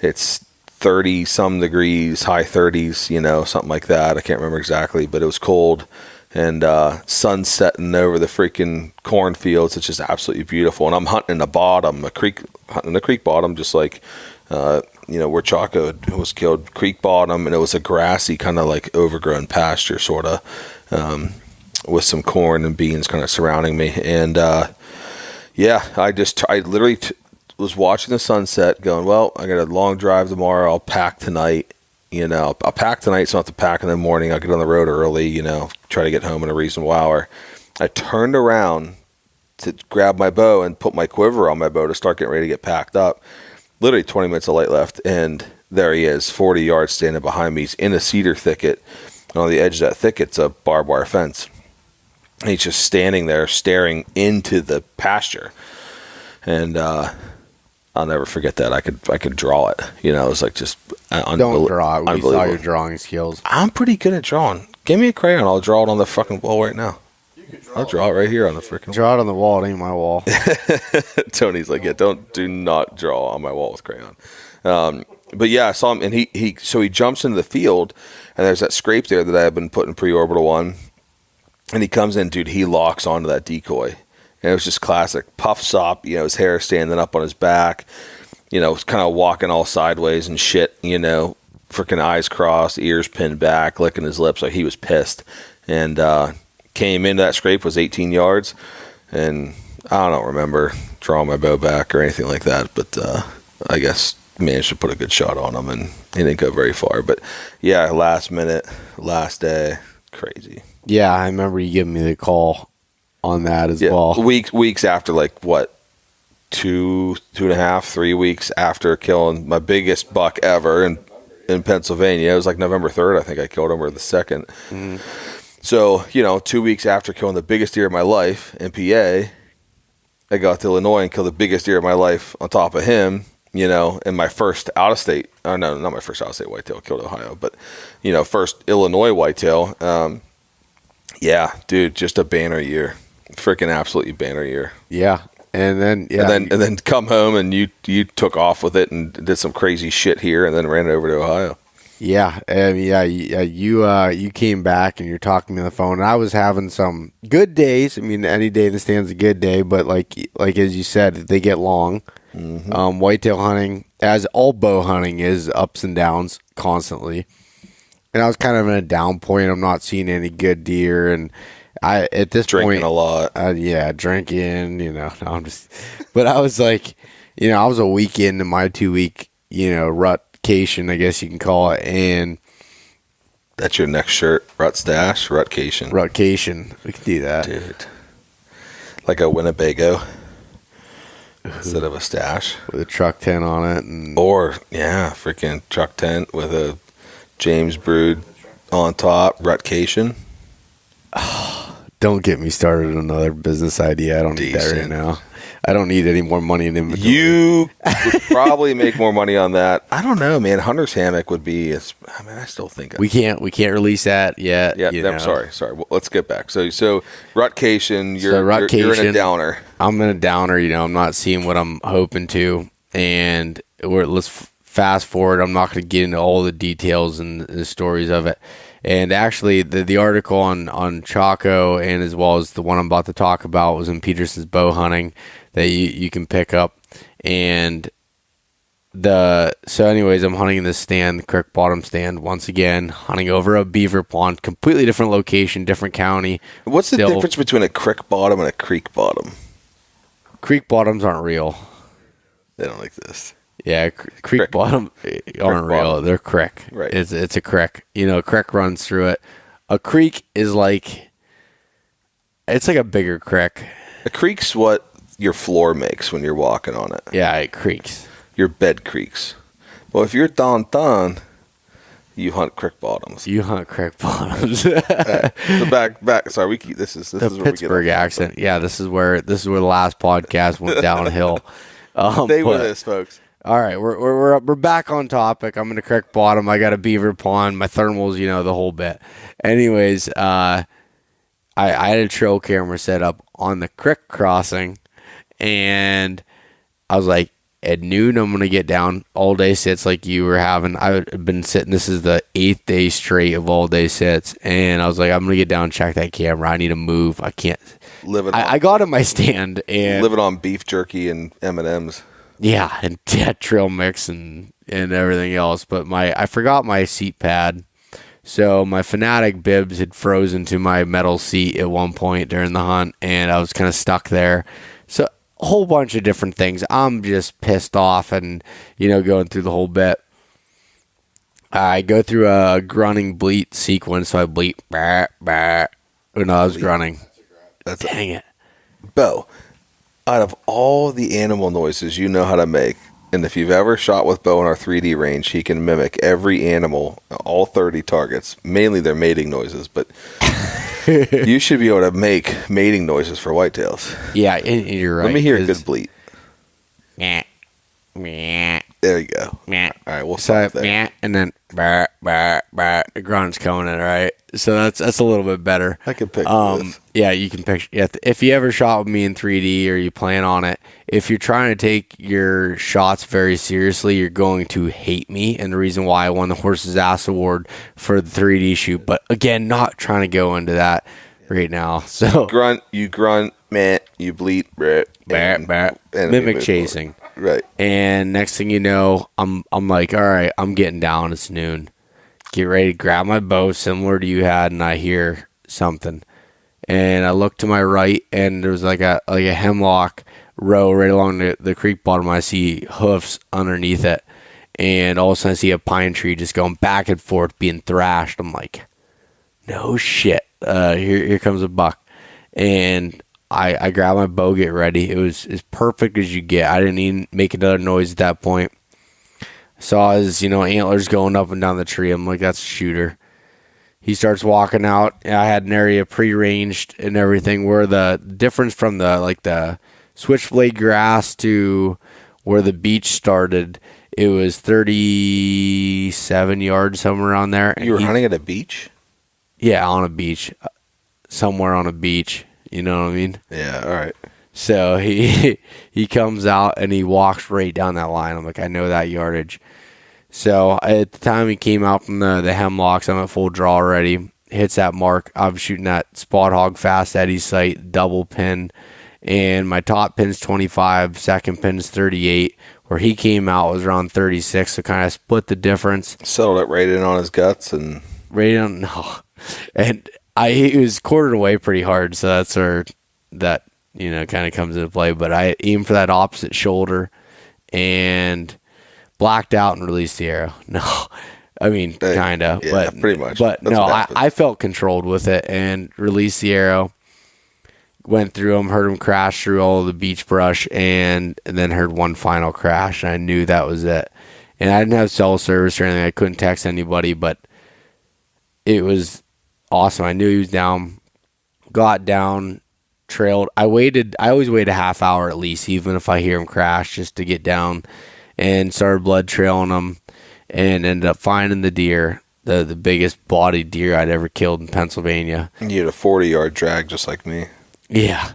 Speaker 3: it's 30 some degrees, high 30s, you know, something like that. I can't remember exactly, but it was cold, and sun setting over the freaking cornfields. It's just absolutely beautiful. And I'm hunting the bottom, a creek bottom, just like, you know, where Choco was killed, creek bottom, and it was a grassy kind of like overgrown pasture, sort of, with some corn and beans kind of surrounding me. And yeah, I literally was watching the sunset, going, well, I got a long drive tomorrow. I'll pack tonight. You know, I'll pack tonight, so I don't have to pack in the morning. I'll get on the road early, you know, try to get home in a reasonable hour. I turned around to grab my bow and put my quiver on my bow to start getting ready to get packed up. Literally 20 minutes of light left, and there he is, 40 yards standing behind me. He's in a cedar thicket, and on the edge of that thicket's a barbed wire fence. And he's just standing there staring into the pasture. And I'll never forget that. I could draw it. You know, it was like just
Speaker 4: Don't draw it. We saw your drawing skills.
Speaker 3: I'm pretty good at drawing. Give me a crayon. I'll draw it on the fucking wall right now. I'll draw it right here on the freaking.
Speaker 4: Draw it on the wall. It ain't my wall.
Speaker 3: Tony's like, yeah, do not draw on my wall with crayon. But yeah, I saw him, and he jumps into the field, and there's that scrape there that I had been putting pre-orbital on, and he comes in, dude. He locks onto that decoy, and it was just classic puffs up. His hair standing up on his back. Was kind of walking all sideways and shit. Freaking eyes crossed, ears pinned back, licking his lips like he was pissed, and came into that scrape, was 18 yards, and I don't remember drawing my bow back or anything like that, but I guess managed to put a good shot on him, and he didn't go very far. But yeah, last minute, last day, crazy.
Speaker 4: Yeah, I remember you giving me the call on that as well.
Speaker 3: Weeks after, like what, 2.5, 3 weeks after killing my biggest buck ever in Pennsylvania. It was like November 3rd, I think I killed him, or the 2nd. Mm. So, 2 weeks after killing the biggest deer of my life in PA, I got to Illinois and killed the biggest deer of my life on top of him, in my first out-of-state, no, not my first out-of-state whitetail, I killed Ohio, but, first Illinois whitetail. Yeah, dude, just a banner year. Freaking absolutely banner year.
Speaker 4: Yeah. And then
Speaker 3: come home, and you took off with it and did some crazy shit here, and then ran it over to Ohio.
Speaker 4: Yeah, you came back and you're talking to me on the phone, and I was having some good days. I mean, any day in the stand's a good day, but like as you said, they get long. Mm-hmm. Whitetail hunting, as all bow hunting, is ups and downs constantly. And I was kind of in a down point. I'm not seeing any good deer, and I at this
Speaker 3: drinking
Speaker 4: point
Speaker 3: a lot.
Speaker 4: Drinking. No, I'm just. But I was like, I was a week into my 2-week, rutcation, I guess you can call it, and
Speaker 3: that's your next shirt, rut stash, rutcation.
Speaker 4: Rutcation, we could do that,
Speaker 3: dude. Like a Winnebago instead of a stash
Speaker 4: with a truck tent on it,
Speaker 3: freaking truck tent with a James Brood on top, rutcation.
Speaker 4: Don't get me started on another business idea. I don't need that right now. I don't need any more money in inventory.
Speaker 3: You would probably make more money on that. I don't know, man. Hunter's hammock would be. I still think
Speaker 4: we can't release that yet.
Speaker 3: Yeah, I'm sorry. Well, let's get back. So rutcation. You're in a downer.
Speaker 4: I'm in a downer. I'm not seeing what I'm hoping to, and let's fast forward. I'm not going to get into all the details and the stories of it. And actually, the article on Choco, and as well as the one I'm about to talk about, was in Peterson's Bow Hunting that you can pick up. And so anyways, I'm hunting in this stand, the creek bottom stand, once again, hunting over a beaver pond, completely different location, different county.
Speaker 3: What's the difference between a creek bottom and a creek bottom?
Speaker 4: Creek bottoms aren't real.
Speaker 3: They don't exist.
Speaker 4: Yeah, creek bottom aren't real. They're creek.
Speaker 3: Right.
Speaker 4: It's a creek. A creek runs through it. A creek is it's like a bigger creek.
Speaker 3: A creek's what your floor makes when you're walking on it.
Speaker 4: Yeah, it creaks.
Speaker 3: Your bed creaks. Well, if you're downtown, you hunt creek bottoms.
Speaker 4: You hunt creek bottoms.
Speaker 3: The back. Sorry, this is
Speaker 4: the Pittsburgh accent. Yeah, this is where the last podcast went downhill.
Speaker 3: Stay with us, folks.
Speaker 4: All right, we're back on topic. I'm in a creek bottom. I got a beaver pond. My thermals, the whole bit. Anyways, I had a trail camera set up on the creek crossing, and I was like, at noon, I'm going to get down all day sits like you were having. I've been sitting. This is the 8th day straight of all day sits, and I was like, I'm going to get down and check that camera. I need to move. I can't. I got in my stand and
Speaker 3: living on beef jerky and M&Ms.
Speaker 4: Yeah, and trail mix and everything else. But I forgot my seat pad. So my Fanatic bibs had frozen to my metal seat at one point during the hunt, and I was kind of stuck there. So a whole bunch of different things. I'm just pissed off and, going through the whole bit. I go through a grunting bleat sequence, so I bleat, bah, bah. No, I was grunting. Dang it.
Speaker 3: Bo, out of all the animal noises you know how to make, and if you've ever shot with Bo in our 3D range, he can mimic every animal, all 30 targets. Mainly their mating noises, but you should be able to make mating noises for whitetails.
Speaker 4: Yeah, you're right.
Speaker 3: Let me hear a good bleat.
Speaker 4: Meh, meh,
Speaker 3: There you go.
Speaker 4: Meh.
Speaker 3: All right, we'll
Speaker 4: So
Speaker 3: stop there.
Speaker 4: meh, and then bah, bah, bah, the grunt's coming in, right? So that's a little bit better.
Speaker 3: I can picture this.
Speaker 4: Yeah, you can picture. Yeah, if you ever shot with me in 3D or you plan on it, if you're trying to take your shots very seriously, you're going to hate me. And the reason why I won the Horse's Ass Award for the 3D shoot, but again, not trying to go into that right now. So
Speaker 3: You grunt, man, you bleat,
Speaker 4: bah, bah, mimic chasing.
Speaker 3: Right.
Speaker 4: And next thing you know, I'm like, all right, I'm getting down. It's noon. Get ready to grab my bow, similar to you had, and I hear something. And I look to my right, and there's like a hemlock row right along the creek bottom. I see hoofs underneath it, and all of a sudden I see a pine tree just going back and forth, being thrashed. I'm like, no shit. Here comes a buck, and I grab my bow, get ready. It was as perfect as you get. I didn't even make another noise at that point. Saw his, antlers going up and down the tree. I'm like, that's a shooter. He starts walking out. I had an area pre-ranged and everything where the difference from the switchblade grass to where the beach started, it was 37 yards, somewhere around there.
Speaker 3: You were hunting at a beach?
Speaker 4: Yeah, on a beach. Somewhere on a beach. You know what I mean?
Speaker 3: Yeah, all right.
Speaker 4: So he comes out and he walks right down that line. I'm like, I know that yardage. So at the time he came out from the hemlocks, I'm at full draw already. Hits that mark. I'm shooting that spot hog fast Eddie sight, double pin. And my top pin's 25, second pin's 38. Where he came out was around 36, so kind of split the difference.
Speaker 3: Settled it right in on his guts and...
Speaker 4: Right on, no. And he was quartered away pretty hard, so that's where that, kind of comes into play. But I aimed for that opposite shoulder and blacked out and released the arrow. No, I mean, kind of.
Speaker 3: Yeah,
Speaker 4: but
Speaker 3: pretty much.
Speaker 4: But
Speaker 3: That's
Speaker 4: no,
Speaker 3: what happens.
Speaker 4: I felt controlled with it and released the arrow. Went through him, heard him crash through all of the beach brush, and then heard one final crash. And I knew that was it. And I didn't have cell service or anything. I couldn't text anybody, but it was awesome. I knew he was down, got down, trailed. I always wait a half hour at least, even if I hear him crash, just to get down, and started blood trailing him and ended up finding the deer, the biggest bodied deer I'd ever killed in Pennsylvania.
Speaker 3: You had a 40-yard drag just like me.
Speaker 4: Yeah.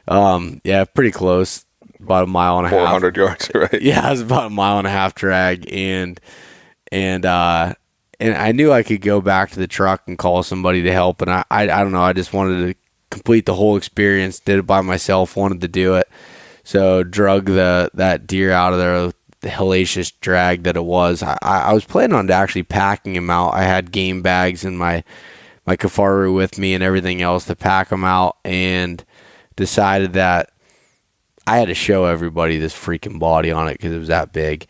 Speaker 4: Yeah, pretty close. About a mile and a half.
Speaker 3: 400 yards, right?
Speaker 4: Yeah, it was about a mile and a half drag, and I knew I could go back to the truck and call somebody to help, and I don't know, I just wanted to complete the whole experience, did it by myself, wanted to do it. So drug that deer out of there, the hellacious drag that it was. I was planning on actually packing him out. I had game bags and my Kafaru with me and everything else to pack him out, and decided that I had to show everybody this freaking body on it because it was that big.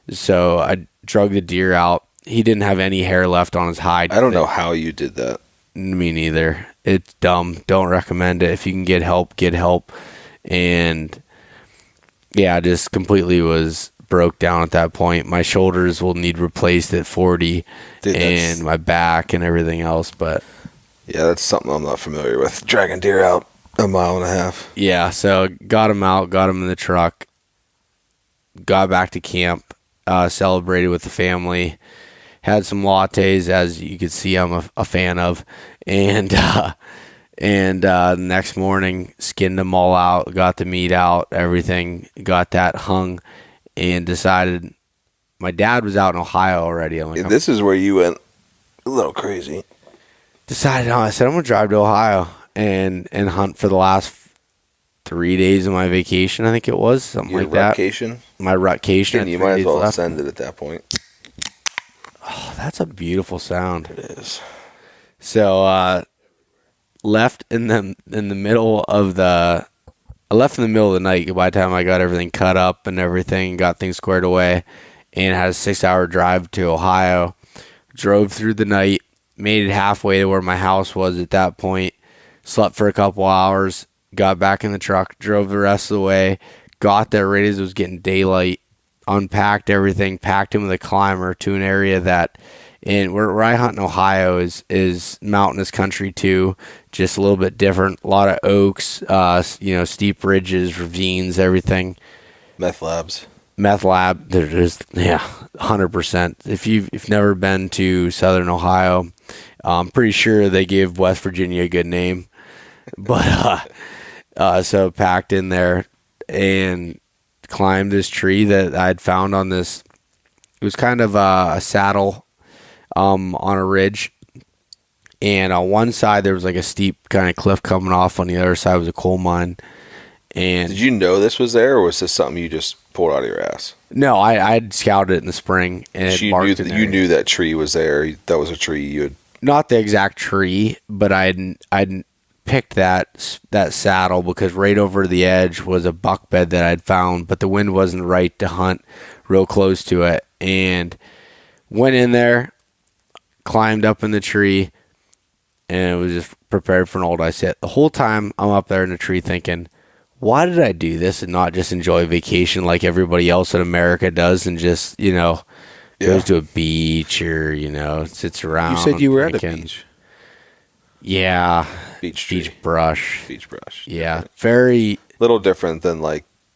Speaker 4: So I drug the deer out. He didn't have any hair left on his hide.
Speaker 3: I don't know how you did that.
Speaker 4: Me neither. It's dumb. Don't recommend it. If you can get help, get help. And yeah, just completely was broke down at that point. My shoulders will need replaced at 40.
Speaker 3: Dude,
Speaker 4: and my back and everything else. But
Speaker 3: yeah, that's something I'm not familiar with. Dragging deer out a mile and a half.
Speaker 4: yeah, so got him out, got him in the truck, got back to camp, celebrated with the family, had some lattes, as you could see I'm a fan of, and the next morning skinned them all out, got the meat out, everything, got that hung, and decided. My dad was out in Ohio already. I'm like,
Speaker 3: This is where you went a little crazy.
Speaker 4: I said I'm gonna drive to Ohio and hunt for the last 3 days of my vacation. I think it was something
Speaker 3: Your
Speaker 4: like that.
Speaker 3: rutcation?
Speaker 4: My rutcation.
Speaker 3: And you might as well send it at that point.
Speaker 4: Oh, that's a beautiful sound.
Speaker 3: It is.
Speaker 4: So left in the middle of the night. By the time I got everything cut up and everything, got things squared away, and had a 6-hour drive to Ohio. Drove through the night, made it halfway to where my house was at that point. Slept for a couple hours, got back in the truck, drove the rest of the way, got there right as it was getting daylight, unpacked everything, packed him with a climber to an area that, and where I hunt in Ohio is mountainous country too, just a little bit different. A lot of oaks, steep ridges, ravines, everything.
Speaker 3: Meth labs.
Speaker 4: meth lab. There's 100%. If you've never been to Southern Ohio, I'm pretty sure they gave West Virginia a good name. But so packed in there and climbed this tree that I'd found on this. It was kind of a saddle on a ridge. And on one side, there was like a steep kind of cliff coming off. On the other side was a coal mine. And
Speaker 3: did you know this was there, or was this something you just pulled out of your ass?
Speaker 4: No, I'd scouted it in the spring. And
Speaker 3: so you knew that tree was there. That was a tree you had...
Speaker 4: Not the exact tree, but I'd picked that saddle because right over the edge was a buck bed that I'd found, but the wind wasn't right to hunt real close to it. And went in there, climbed up in the tree, and was just prepared for an old eye sit. The whole time I'm up there in the tree thinking, why did I do this and not just enjoy vacation like everybody else in America does and just, goes to a beach or, sits around.
Speaker 3: You said you were at a beach.
Speaker 4: Yeah.
Speaker 3: Beach
Speaker 4: brush.
Speaker 3: Beach brush.
Speaker 4: Yeah. Very...
Speaker 3: little different than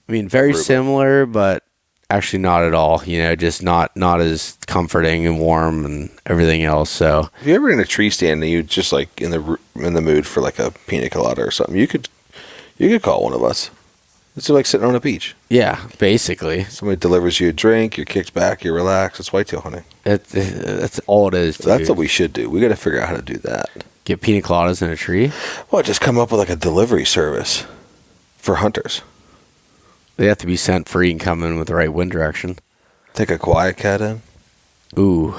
Speaker 4: very similar, but actually not at all. Just not as comforting and warm and everything else. So
Speaker 3: if you're ever in a tree stand and you just in the mood for like a pina colada or something, you could call one of us. It's like sitting on a beach.
Speaker 4: Yeah, basically.
Speaker 3: Somebody delivers you a drink, you're kicked back, you relax. It's whitetail hunting.
Speaker 4: That's all it is.
Speaker 3: So that's what we should do. We got to figure out how to do that.
Speaker 4: Get pina coladas in a tree?
Speaker 3: Well, just come up with like a delivery service for hunters.
Speaker 4: They have to be sent free and come in with the right wind direction.
Speaker 3: Take a quiet cat in.
Speaker 4: Ooh.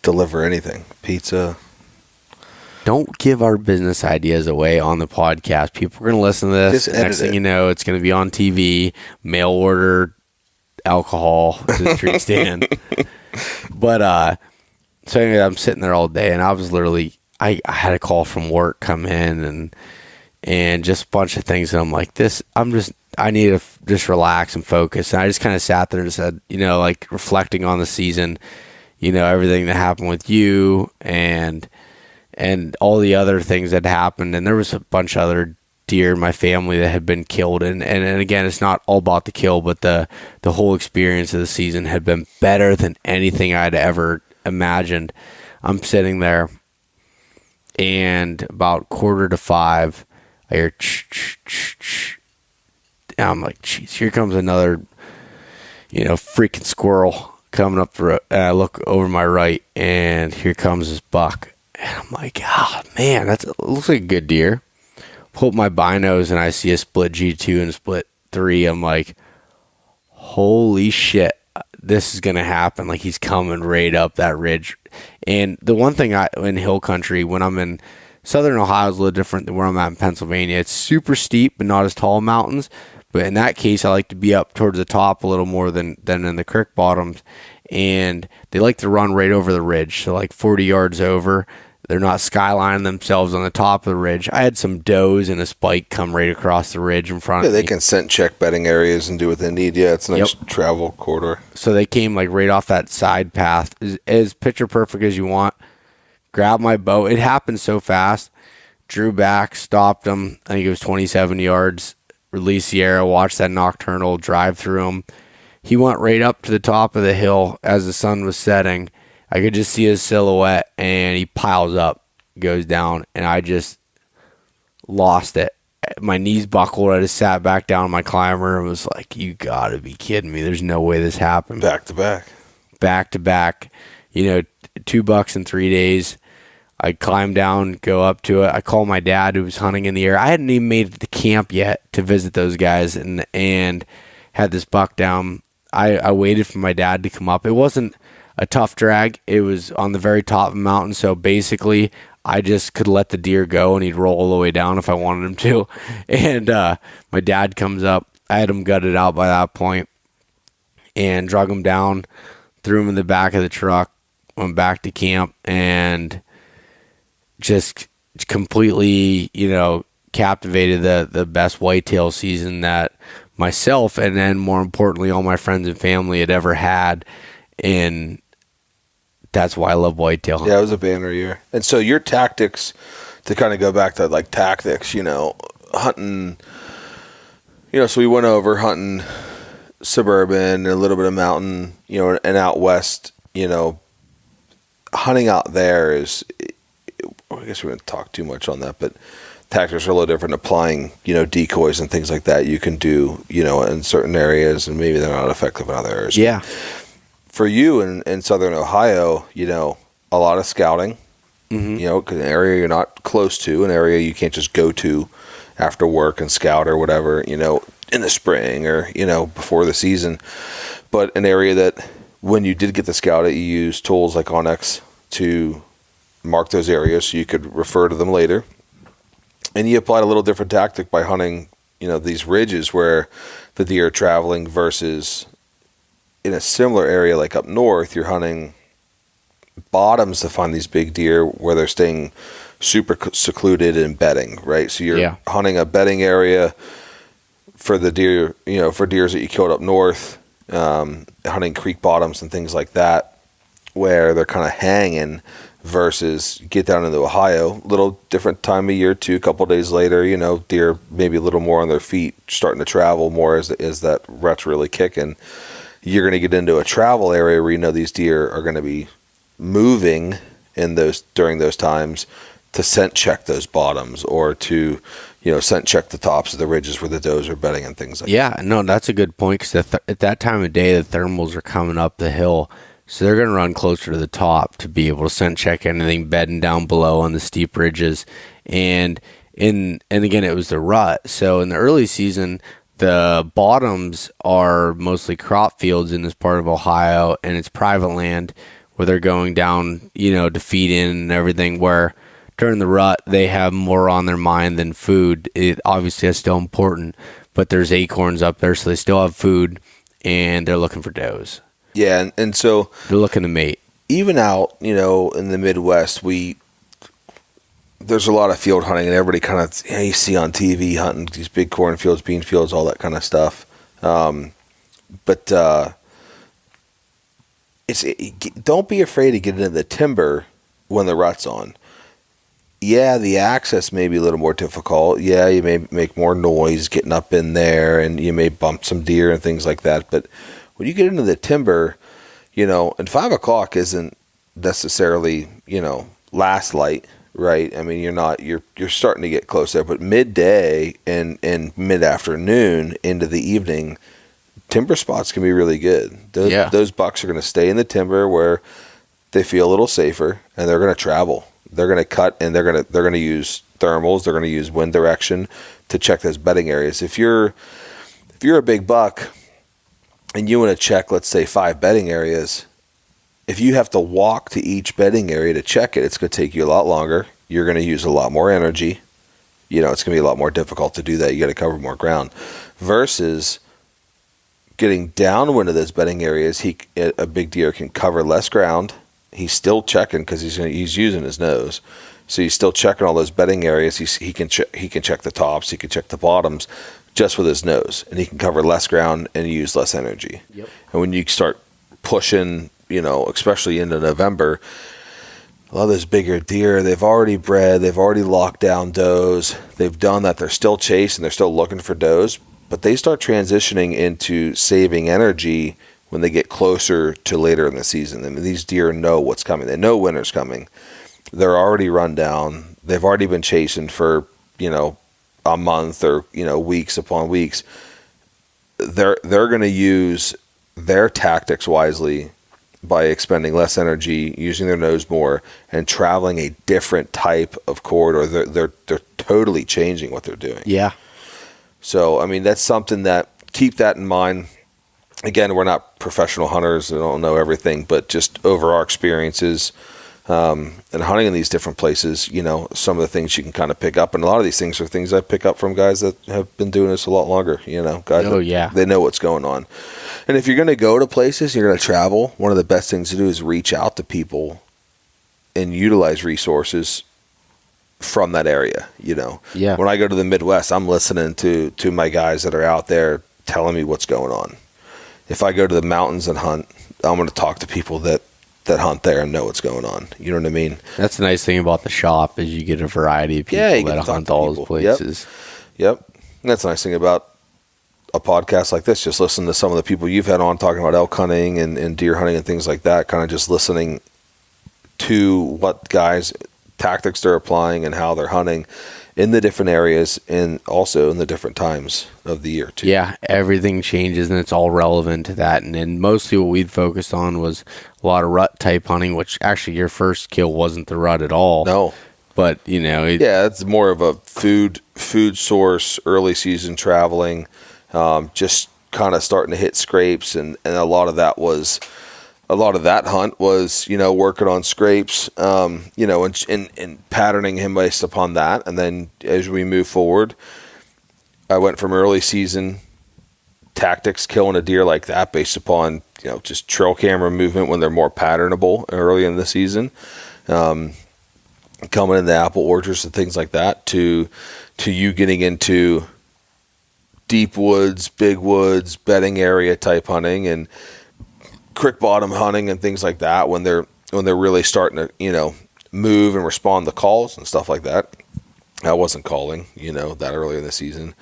Speaker 3: Deliver anything. Pizza.
Speaker 4: Don't give our business ideas away on the podcast. People are going to listen to this. Next thing you know, it's going to be on TV. Mail order alcohol to the tree stand. But, so anyway, I'm sitting there all day, and I was literally, I had a call from work come in and just a bunch of things. And I'm like, I need to just relax and focus. And I just kind of sat there and said, reflecting on the season, everything that happened with you and all the other things that happened. And there was a bunch of other deer in my family that had been killed. And again, it's not all about the kill, but the whole experience of the season had been better than anything I'd ever imagined. I'm sitting there, and about 4:45, I hear and I'm like, geez, here comes another, freaking squirrel coming up the road. And I look over my right, and here comes this buck. And I'm like, oh, man, it looks like a good deer. Pull up my binos, and I see a split G2 and a split 3. I'm like, holy shit, this is going to happen. Like, he's coming right up that ridge. And the one thing in hill country, when I'm in Southern Ohio, is a little different than where I'm at in Pennsylvania. It's super steep, but not as tall mountains. But in that case, I like to be up towards the top a little more than in the creek bottoms. And they like to run right over the ridge. So like 40 yards over, they're not skylining themselves on the top of the ridge. I had some does and a spike come right across the ridge in front of me.
Speaker 3: Yeah, they can scent check bedding areas and do what they need. Yeah, it's a nice travel corridor.
Speaker 4: So they came like right off that side path, as picture perfect as you want. Grabbed my bow. It happened so fast. Drew back, stopped him. I think it was 27 yards. Released the arrow, watched that nocturnal drive through him. He went right up to the top of the hill as the sun was setting. I could just see his silhouette, and he piles up, goes down, and I just lost it. My knees buckled. I just sat back down on my climber and was like, you got to be kidding me. There's no way this happened.
Speaker 3: Back to back.
Speaker 4: Back to back. 2 bucks in 3 days. I climb down, go up to it. I call my dad, who was hunting in the area. I hadn't even made it to camp yet to visit those guys, and had this buck down. I waited for my dad to come up. It wasn't a tough drag. It was on the very top of the mountain, so basically I just could let the deer go, and he'd roll all the way down if I wanted him to. And my dad comes up. I had him gutted out by that point and drug him down, threw him in the back of the truck, went back to camp, and just completely, captivated the best whitetail season that myself, and then more importantly, all my friends and family had ever had. And that's why I love whitetail hunting.
Speaker 3: Yeah, it was a banner year. And so your tactics, to kind of go back to like tactics, hunting, so we went over hunting suburban, a little bit of mountain, and out west, hunting out there is, I guess we wouldn't talk too much on that, but tactics are a little different. Applying, decoys and things like that you can do, in certain areas, and maybe they're not effective in other areas.
Speaker 4: Yeah.
Speaker 3: For you in Southern Ohio, a lot of scouting, an area you're not close to, an area you can't just go to after work and scout or whatever, in the spring or, before the season. But an area that when you did get to scout it, you use tools like Onyx to mark those areas so you could refer to them later. And you applied a little different tactic by hunting, these ridges where the deer are traveling versus in a similar area like up north, you're hunting bottoms to find these big deer where they're staying super secluded and bedding, right? So you're hunting a bedding area for the deer, for deers that you killed up north, hunting creek bottoms and things like that, where they're kind of hanging, versus get down into Ohio, little different time of year too, a couple days later, deer maybe a little more on their feet, starting to travel more as that rut's really kicking. You're going to get into a travel area where these deer are going to be moving during those times to scent check those bottoms, or to scent check the tops of the ridges where the does are bedding and things like that.
Speaker 4: Yeah, no, that's a good point, because at that time of day, the thermals are coming up the hill, so they're going to run closer to the top to be able to scent check anything bedding down below on the steep ridges. And again, it was the rut. So in the early season, the bottoms are mostly crop fields in this part of Ohio, and it's private land where they're going down, to feed in and everything, where during the rut, they have more on their mind than food. Obviously, that's still important, but there's acorns up there, so they still have food, and they're looking for does.
Speaker 3: Yeah, and so
Speaker 4: they're looking to mate.
Speaker 3: Even out, in the Midwest, there's a lot of field hunting, and everybody kind of, you see on TV hunting these big cornfields, bean fields, all that kind of stuff. But don't be afraid to get into the timber when the rut's on. Yeah, the access may be a little more difficult. Yeah, you may make more noise getting up in there, and you may bump some deer and things like that. But when you get into the timber, and 5 o'clock isn't necessarily, last light, right? I mean, you're starting to get close there, but midday and mid-afternoon into the evening, timber spots can be really good. Those bucks are going to stay in the timber where they feel a little safer, and they're going to travel. They're going to cut, and they're going to use thermals. They're going to use wind direction to check those bedding areas. If you're a big buck and you want to check, let's say, 5 bedding areas, if you have to walk to each bedding area to check it, it's going to take you a lot longer. You're going to use a lot more energy. It's going to be a lot more difficult to do that. You got to cover more ground. Versus getting downwind of those bedding areas, a big deer can cover less ground. He's still checking because he's using his nose, so he's still checking all those bedding areas. He can check the tops, he can check the bottoms, just with his nose, and he can cover less ground and use less energy.
Speaker 4: Yep.
Speaker 3: And when you start pushing, especially into November, a lot of those bigger deer, they've already bred, they've already locked down does, they've done that. They're still chasing, they're still looking for does, but they start transitioning into saving energy when they get closer to later in the season. I mean, these deer know what's coming. They know winter's coming. They're already run down. They've already been chasing for, a month or, weeks upon weeks. They're going to use their tactics wisely by expending less energy, using their nose more, and traveling a different type of corridor. They're totally changing what they're doing.
Speaker 4: Yeah.
Speaker 3: So, I mean, that's something that, keep that in mind. Again, we're not professional hunters. We don't know everything, but just over our experiences and hunting in these different places, some of the things you can kind of pick up. And a lot of these things are things I pick up from guys that have been doing this a lot longer, guys. They know what's going on. And if you're going to go to places, you're going to travel, one of the best things to do is reach out to people and utilize resources from that area,
Speaker 4: Yeah.
Speaker 3: When I go to the Midwest, I'm listening to my guys that are out there telling me what's going on. If I go to the mountains and hunt, I'm going to talk to people that hunt there and know what's going on. You know what I mean?
Speaker 4: That's the nice thing about the shop, is you get a variety of people that hunt all those places.
Speaker 3: Yep. And that's the nice thing about a podcast like this, just listen to some of the people you've had on talking about elk hunting and deer hunting and things like that, kind of just listening to what guys tactics they're applying and how they're hunting in the different areas and also in the different times of the year too.
Speaker 4: Yeah, everything changes and it's all relevant to that. And then mostly what we'd focused on was a lot of rut type hunting, which actually your first kill wasn't the rut at all.
Speaker 3: No.
Speaker 4: But, you know,
Speaker 3: it's more of a food source, early season traveling, just kind of starting to hit scrapes, and a lot of that hunt was, you know, working on scrapes, you know, and patterning him based upon that. And then as we move forward, I went from early season tactics, killing a deer like that based upon, you know, just trail camera movement when they're more patternable early in the season, coming in the apple orchards and things like that, to you getting into deep woods, big woods, bedding area type hunting and creek bottom hunting and things like that when they're really starting to, you know, move and respond to calls and stuff like that. I wasn't calling, you know, that early in the season.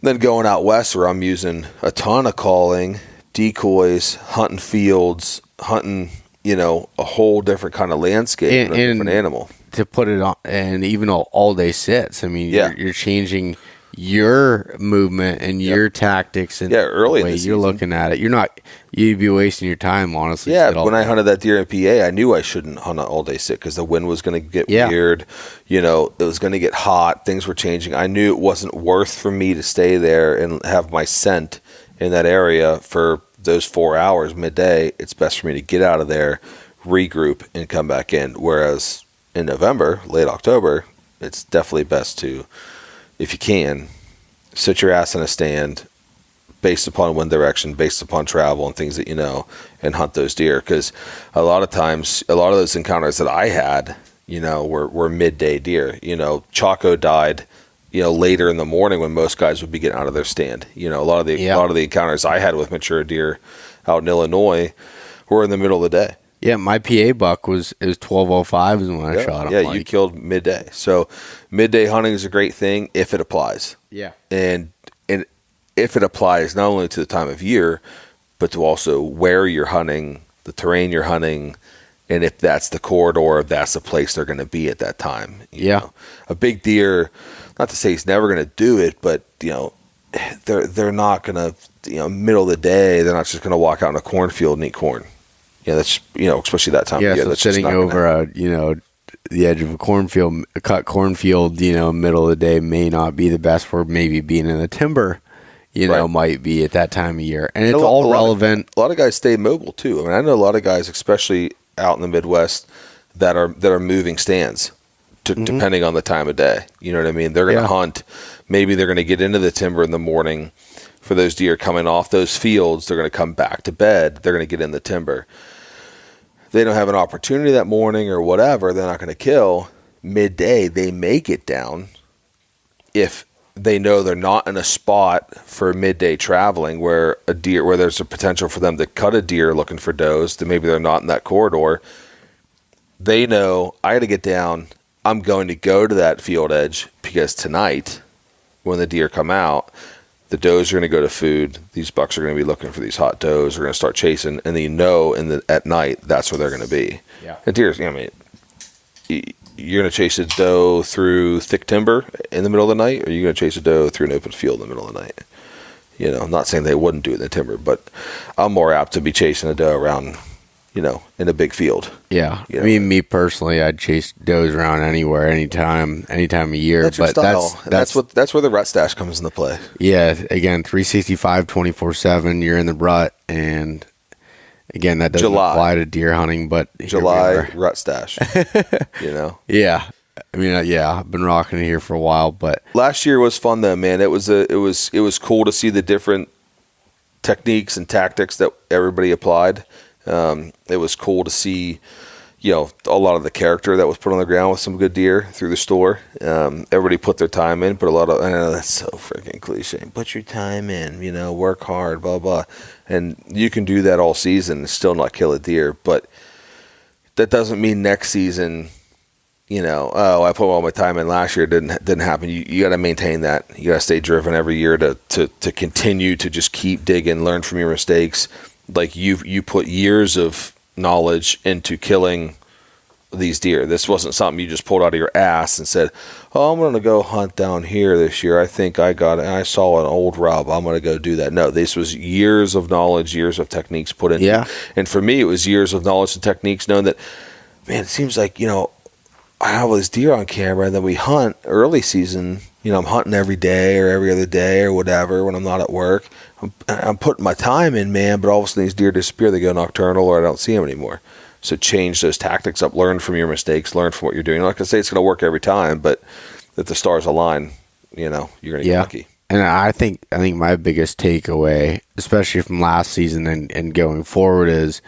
Speaker 3: Then going out west where I'm using a ton of calling, decoys, hunting fields, hunting, you know, a whole different kind of landscape and a different animal.
Speaker 4: To put it on, and even all day sits. I mean, you're changing your movement and your tactics and
Speaker 3: early
Speaker 4: the way you're looking at it. You'd be wasting your time, honestly.
Speaker 3: Yeah, when I hunted that deer in PA, I knew I shouldn't hunt an all day sit because the wind was going to get weird. You know, it was going to get hot. Things were changing. I knew it wasn't worth for me to stay there and have my scent in that area for those 4 hours midday. It's best for me to get out of there, regroup, and come back in. Whereas in November, late October, it's definitely best to, if you can, sit your ass in a stand based upon wind direction, based upon travel and things that you know, and hunt those deer. Because a lot of times, a lot of those encounters that I had, you know, were midday deer. You know, Choco died, you know, later in the morning when most guys would be getting out of their stand. You know, a lot of the encounters I had with mature deer out in Illinois were in the middle of the day.
Speaker 4: Yeah, my PA buck was 12:05 is when I shot him.
Speaker 3: Yeah, you killed midday. So midday hunting is a great thing if it applies.
Speaker 4: Yeah.
Speaker 3: And if it applies not only to the time of year, but to also where you're hunting, the terrain you're hunting, and if that's the corridor, if that's the place they're going to be at that time. You know? A big deer, not to say he's never going to do it, but, you know, they're not going to, you know, middle of the day, they're not just going to walk out in a cornfield and eat corn. Yeah, that's, you know, especially that time of year.
Speaker 4: Yeah, so sitting over the edge of a cut cornfield, you know, middle of the day may not be the best for maybe being in the timber, you know, might be at that time of year. And it's all relevant.
Speaker 3: A lot of guys stay mobile too. I mean, I know a lot of guys, especially out in the Midwest, that are moving stands depending on the time of day. You know what I mean? They're going to hunt. Maybe they're going to get into the timber in the morning for those deer coming off those fields. They're going to come back to bed. They're going to get in the timber. They don't have an opportunity that morning or whatever, they're not going to kill. Midday, they may get down if they know they're not in a spot for midday traveling where there's a potential for them to cut a deer looking for does, that maybe they're not in that corridor. They know, I got to get down. I'm going to go to that field edge because tonight, when the deer come out, the does are going to go to food. These bucks are going to be looking for these hot does. They're going to start chasing, and then you know, at night, that's where they're going to be.
Speaker 4: Yeah.
Speaker 3: And deer, I mean, you're going to chase a doe through thick timber in the middle of the night, or you're going to chase a doe through an open field in the middle of the night. You know, I'm not saying they wouldn't do it in the timber, but I'm more apt to be chasing a doe around, you know, in a big field.
Speaker 4: Yeah.
Speaker 3: You know?
Speaker 4: I mean, me personally, I'd chase does around anywhere, anytime of year.
Speaker 3: That's your style. That's where the rut stash comes into play.
Speaker 4: Yeah. Again, 365, 24/7, you're in the rut. And again, that doesn't apply to deer hunting, but
Speaker 3: July rut stash, you know?
Speaker 4: Yeah. I mean, I've been rocking it here for a while, but
Speaker 3: last year was fun though, man. It was cool to see the different techniques and tactics that everybody applied. It was cool to see, you know, a lot of the character that was put on the ground with some good deer through the store. Everybody put their time in, but I know that's so freaking cliche. Put your time in, you know, work hard, blah, blah. And you can do that all season and still not kill a deer, but that doesn't mean next season I put all my time in last year, didn't happen. You got to maintain that. You got to stay driven every year to continue to just keep digging, learn from your mistakes. Like you put years of knowledge into killing these deer. This wasn't something you just pulled out of your ass and said, "Oh, I'm going to go hunt down here this year. I think I saw an old rub. I'm going to go do that." No, this was years of knowledge, years of techniques put in.
Speaker 4: Yeah.
Speaker 3: And for me, it was years of knowledge and techniques, knowing that, man, it seems like, I have all these deer on camera, and then we hunt early season. I'm hunting every day or every other day or whatever when I'm not at work. I'm putting my time in, man, but all of a sudden these deer disappear. They go nocturnal, or I don't see them anymore. So change those tactics up, learn from your mistakes, learn from what you're doing. Like I say, it's going to work every time, but if the stars align, you're going to get lucky.
Speaker 4: And I think my biggest takeaway, especially from last season and going forward, is,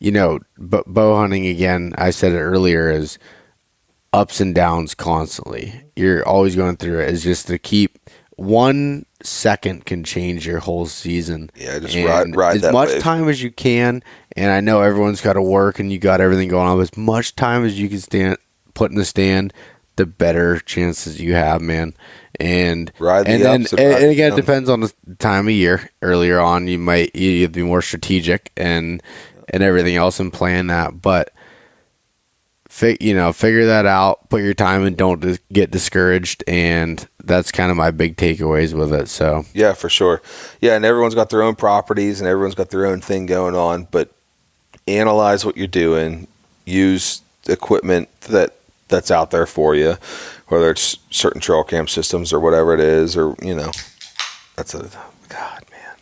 Speaker 4: bow hunting, again, I said it earlier, is ups and downs constantly. You're always going through it. Is just to keep 1 second can change your whole season.
Speaker 3: Yeah, just ride
Speaker 4: as
Speaker 3: that
Speaker 4: much
Speaker 3: wave.
Speaker 4: time as you can. And I know everyone's got to work and you got everything going on, but as much time as you can put in the stand, the better chances you have, man. And again, it depends on the time of year. Earlier on, you have to be more strategic and everything else and plan that. But figure that out, put your time in, don't get discouraged, and that's kind of my big takeaways with it. So
Speaker 3: yeah, for sure. Yeah, and everyone's got their own properties and everyone's got their own thing going on, but analyze what you're doing, use equipment that's out there for you, whether it's certain trail cam systems or whatever it is, or God, man,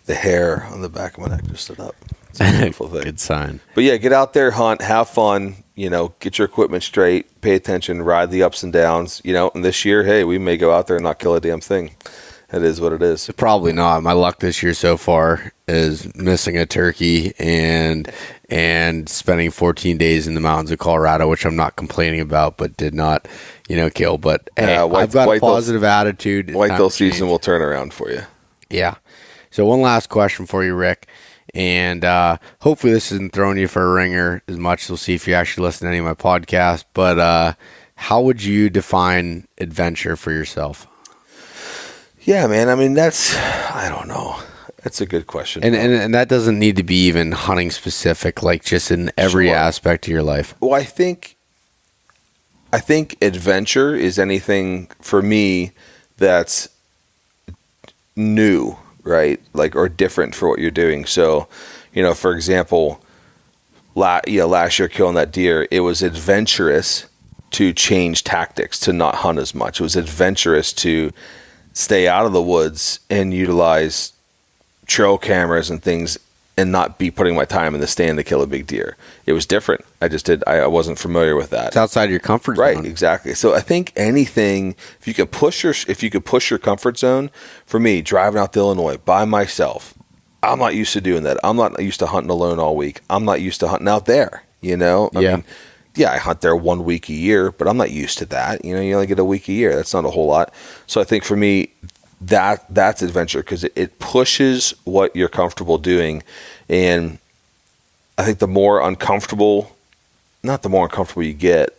Speaker 3: the hair on the back of my neck just stood up. It's a beautiful thing.
Speaker 4: Good sign.
Speaker 3: But yeah, get out there, hunt, have fun, get your equipment straight, pay attention, ride the ups and downs, and this year, hey, we may go out there and not kill a damn thing. It is what it is.
Speaker 4: Probably not. My luck this year so far is missing a turkey and spending 14 days in the mountains of Colorado, which I'm not complaining about, but did not, kill. But hey, I've got a positive attitude.
Speaker 3: Whitetail season will turn around for you.
Speaker 4: Yeah. So one last question for you, Rick. And hopefully this isn't throwing you for a ringer as much. We'll see if you actually listen to any of my podcasts. But how would you define adventure for yourself?
Speaker 3: Yeah, man. I mean, I don't know. That's a good question.
Speaker 4: And that doesn't need to be even hunting specific, like just in every aspect of your life.
Speaker 3: Well, I think adventure is anything for me that's new, right? Like, or different for what you're doing. So, for example, last year killing that deer, it was adventurous to change tactics, to not hunt as much. It was adventurous to stay out of the woods and utilize trail cameras and things and not be putting my time in the stand to kill a big deer. It was different. I wasn't familiar with that.
Speaker 4: It's outside your comfort zone.
Speaker 3: Right, exactly. So I think anything, if you could push your comfort zone, for me, driving out to Illinois by myself, I'm not used to doing that. I'm not used to hunting alone all week. I'm not used to hunting out there, I mean, I hunt there 1 week a year, but I'm not used to that. You only get a week a year. That's not a whole lot. So I think for me, that's adventure, because it pushes what you're comfortable doing. And I think the more uncomfortable you get,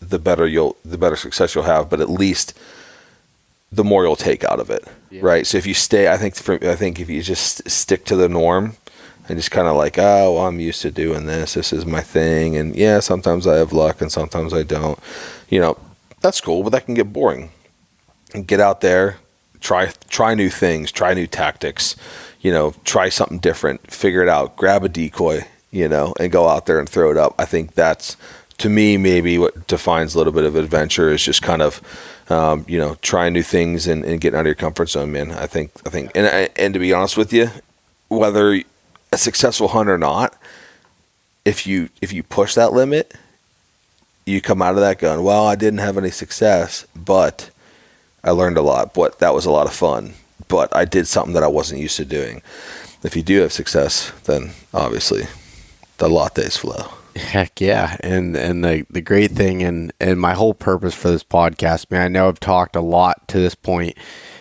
Speaker 3: the better success you'll have, but at least the more you'll take out of it. Yeah. Right. So if you stay, I think if you just stick to the norm and just kind of like, oh, well, I'm used to doing this. This is my thing. And yeah, sometimes I have luck and sometimes I don't, that's cool, but that can get boring. And get out there, try new things, try new tactics, try something different, figure it out, grab a decoy, and go out there and throw it up. I think that's, to me, maybe what defines a little bit of adventure is just kind of, trying new things and getting out of your comfort zone, man. I think, and to be honest with you, whether a successful hunter or not, if you push that limit, you come out of that going, well, I didn't have any success, but I learned a lot, but that was a lot of fun, but I did something that I wasn't used to doing. If you do have success, then obviously the lattes flow.
Speaker 4: Heck yeah. And the great thing and my whole purpose for this podcast, man, I know I've talked a lot to this point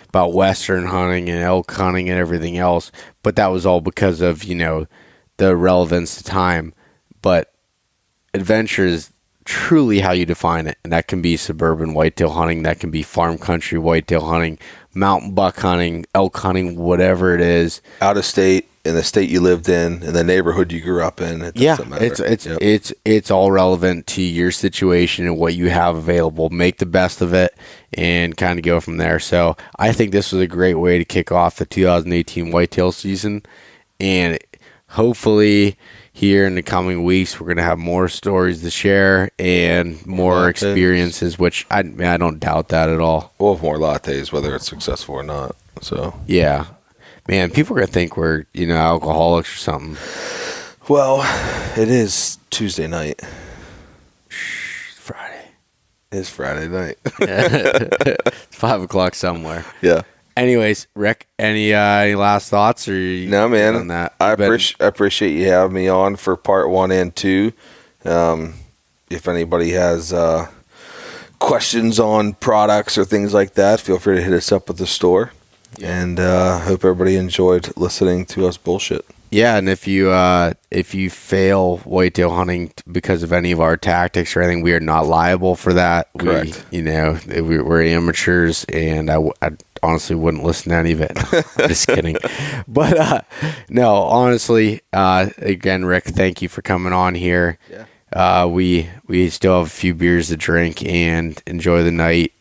Speaker 4: about Western hunting and elk hunting and everything else, but that was all because of, the relevance to time. But adventure is truly how you define it. And that can be suburban whitetail hunting. That can be farm country whitetail hunting, mountain buck hunting, elk hunting, whatever it is.
Speaker 3: Out of state, in the state you lived in the neighborhood you grew up in. It doesn't matter.
Speaker 4: It's all relevant to your situation and what you have available. Make the best of it and kind of go from there. So I think this was a great way to kick off the 2018 whitetail season. And hopefully here in the coming weeks, we're going to have more stories to share and more experiences, which I don't doubt that at all.
Speaker 3: We'll have more lattes, whether it's successful or not. So
Speaker 4: yeah. Man, people are going to think we're, alcoholics or something.
Speaker 3: Well, it is Tuesday night.
Speaker 4: Friday.
Speaker 3: It's Friday night.
Speaker 4: It's 5 o'clock somewhere.
Speaker 3: Yeah.
Speaker 4: Anyways, Rick, any last thoughts? Or
Speaker 3: no, man.
Speaker 4: On that?
Speaker 3: I appreciate you having me on for part 1 and 2. If anybody has questions on products or things like that, feel free to hit us up at the store. Yeah. And hope everybody enjoyed listening to us bullshit.
Speaker 4: Yeah, and if you fail whitetail hunting because of any of our tactics or anything, we are not liable for that.
Speaker 3: Correct.
Speaker 4: We're amateurs, and I honestly wouldn't listen to any of it. I'm just kidding. But no, honestly, again, Rick, thank you for coming on here. Yeah. We still have a few beers to drink and enjoy the night.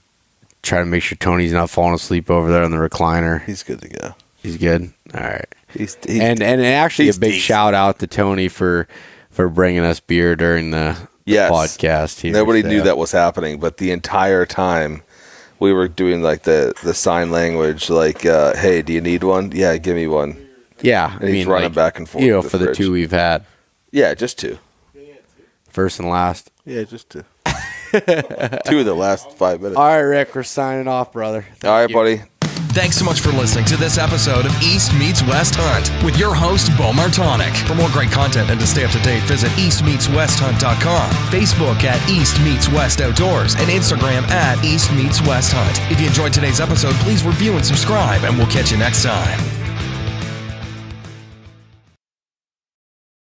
Speaker 4: Try to make sure Tony's not falling asleep over there on the recliner.
Speaker 3: He's good to go.
Speaker 4: He's good. All right.
Speaker 3: He's
Speaker 4: and actually a big shout out to Tony for bringing us beer during the podcast here.
Speaker 3: Nobody knew that was happening, but the entire time we were doing like the sign language, like, hey, do you need one? Yeah, give me one.
Speaker 4: Yeah.
Speaker 3: And he's running back and forth.
Speaker 4: For the 2 we've had.
Speaker 3: Yeah, just 2.
Speaker 4: First and last.
Speaker 3: Yeah, just 2. 2 of the last 5 minutes.
Speaker 4: All right, Rick, we're signing off, brother.
Speaker 3: All right, buddy.
Speaker 1: Thanks so much for listening to this episode of East Meets West Hunt with your host, Bo Martonic. For more great content and to stay up to date, visit eastmeetswesthunt.com, Facebook at East Meets West Outdoors, and Instagram at East Meets West Hunt. If you enjoyed today's episode, please review and subscribe, and we'll catch you next time.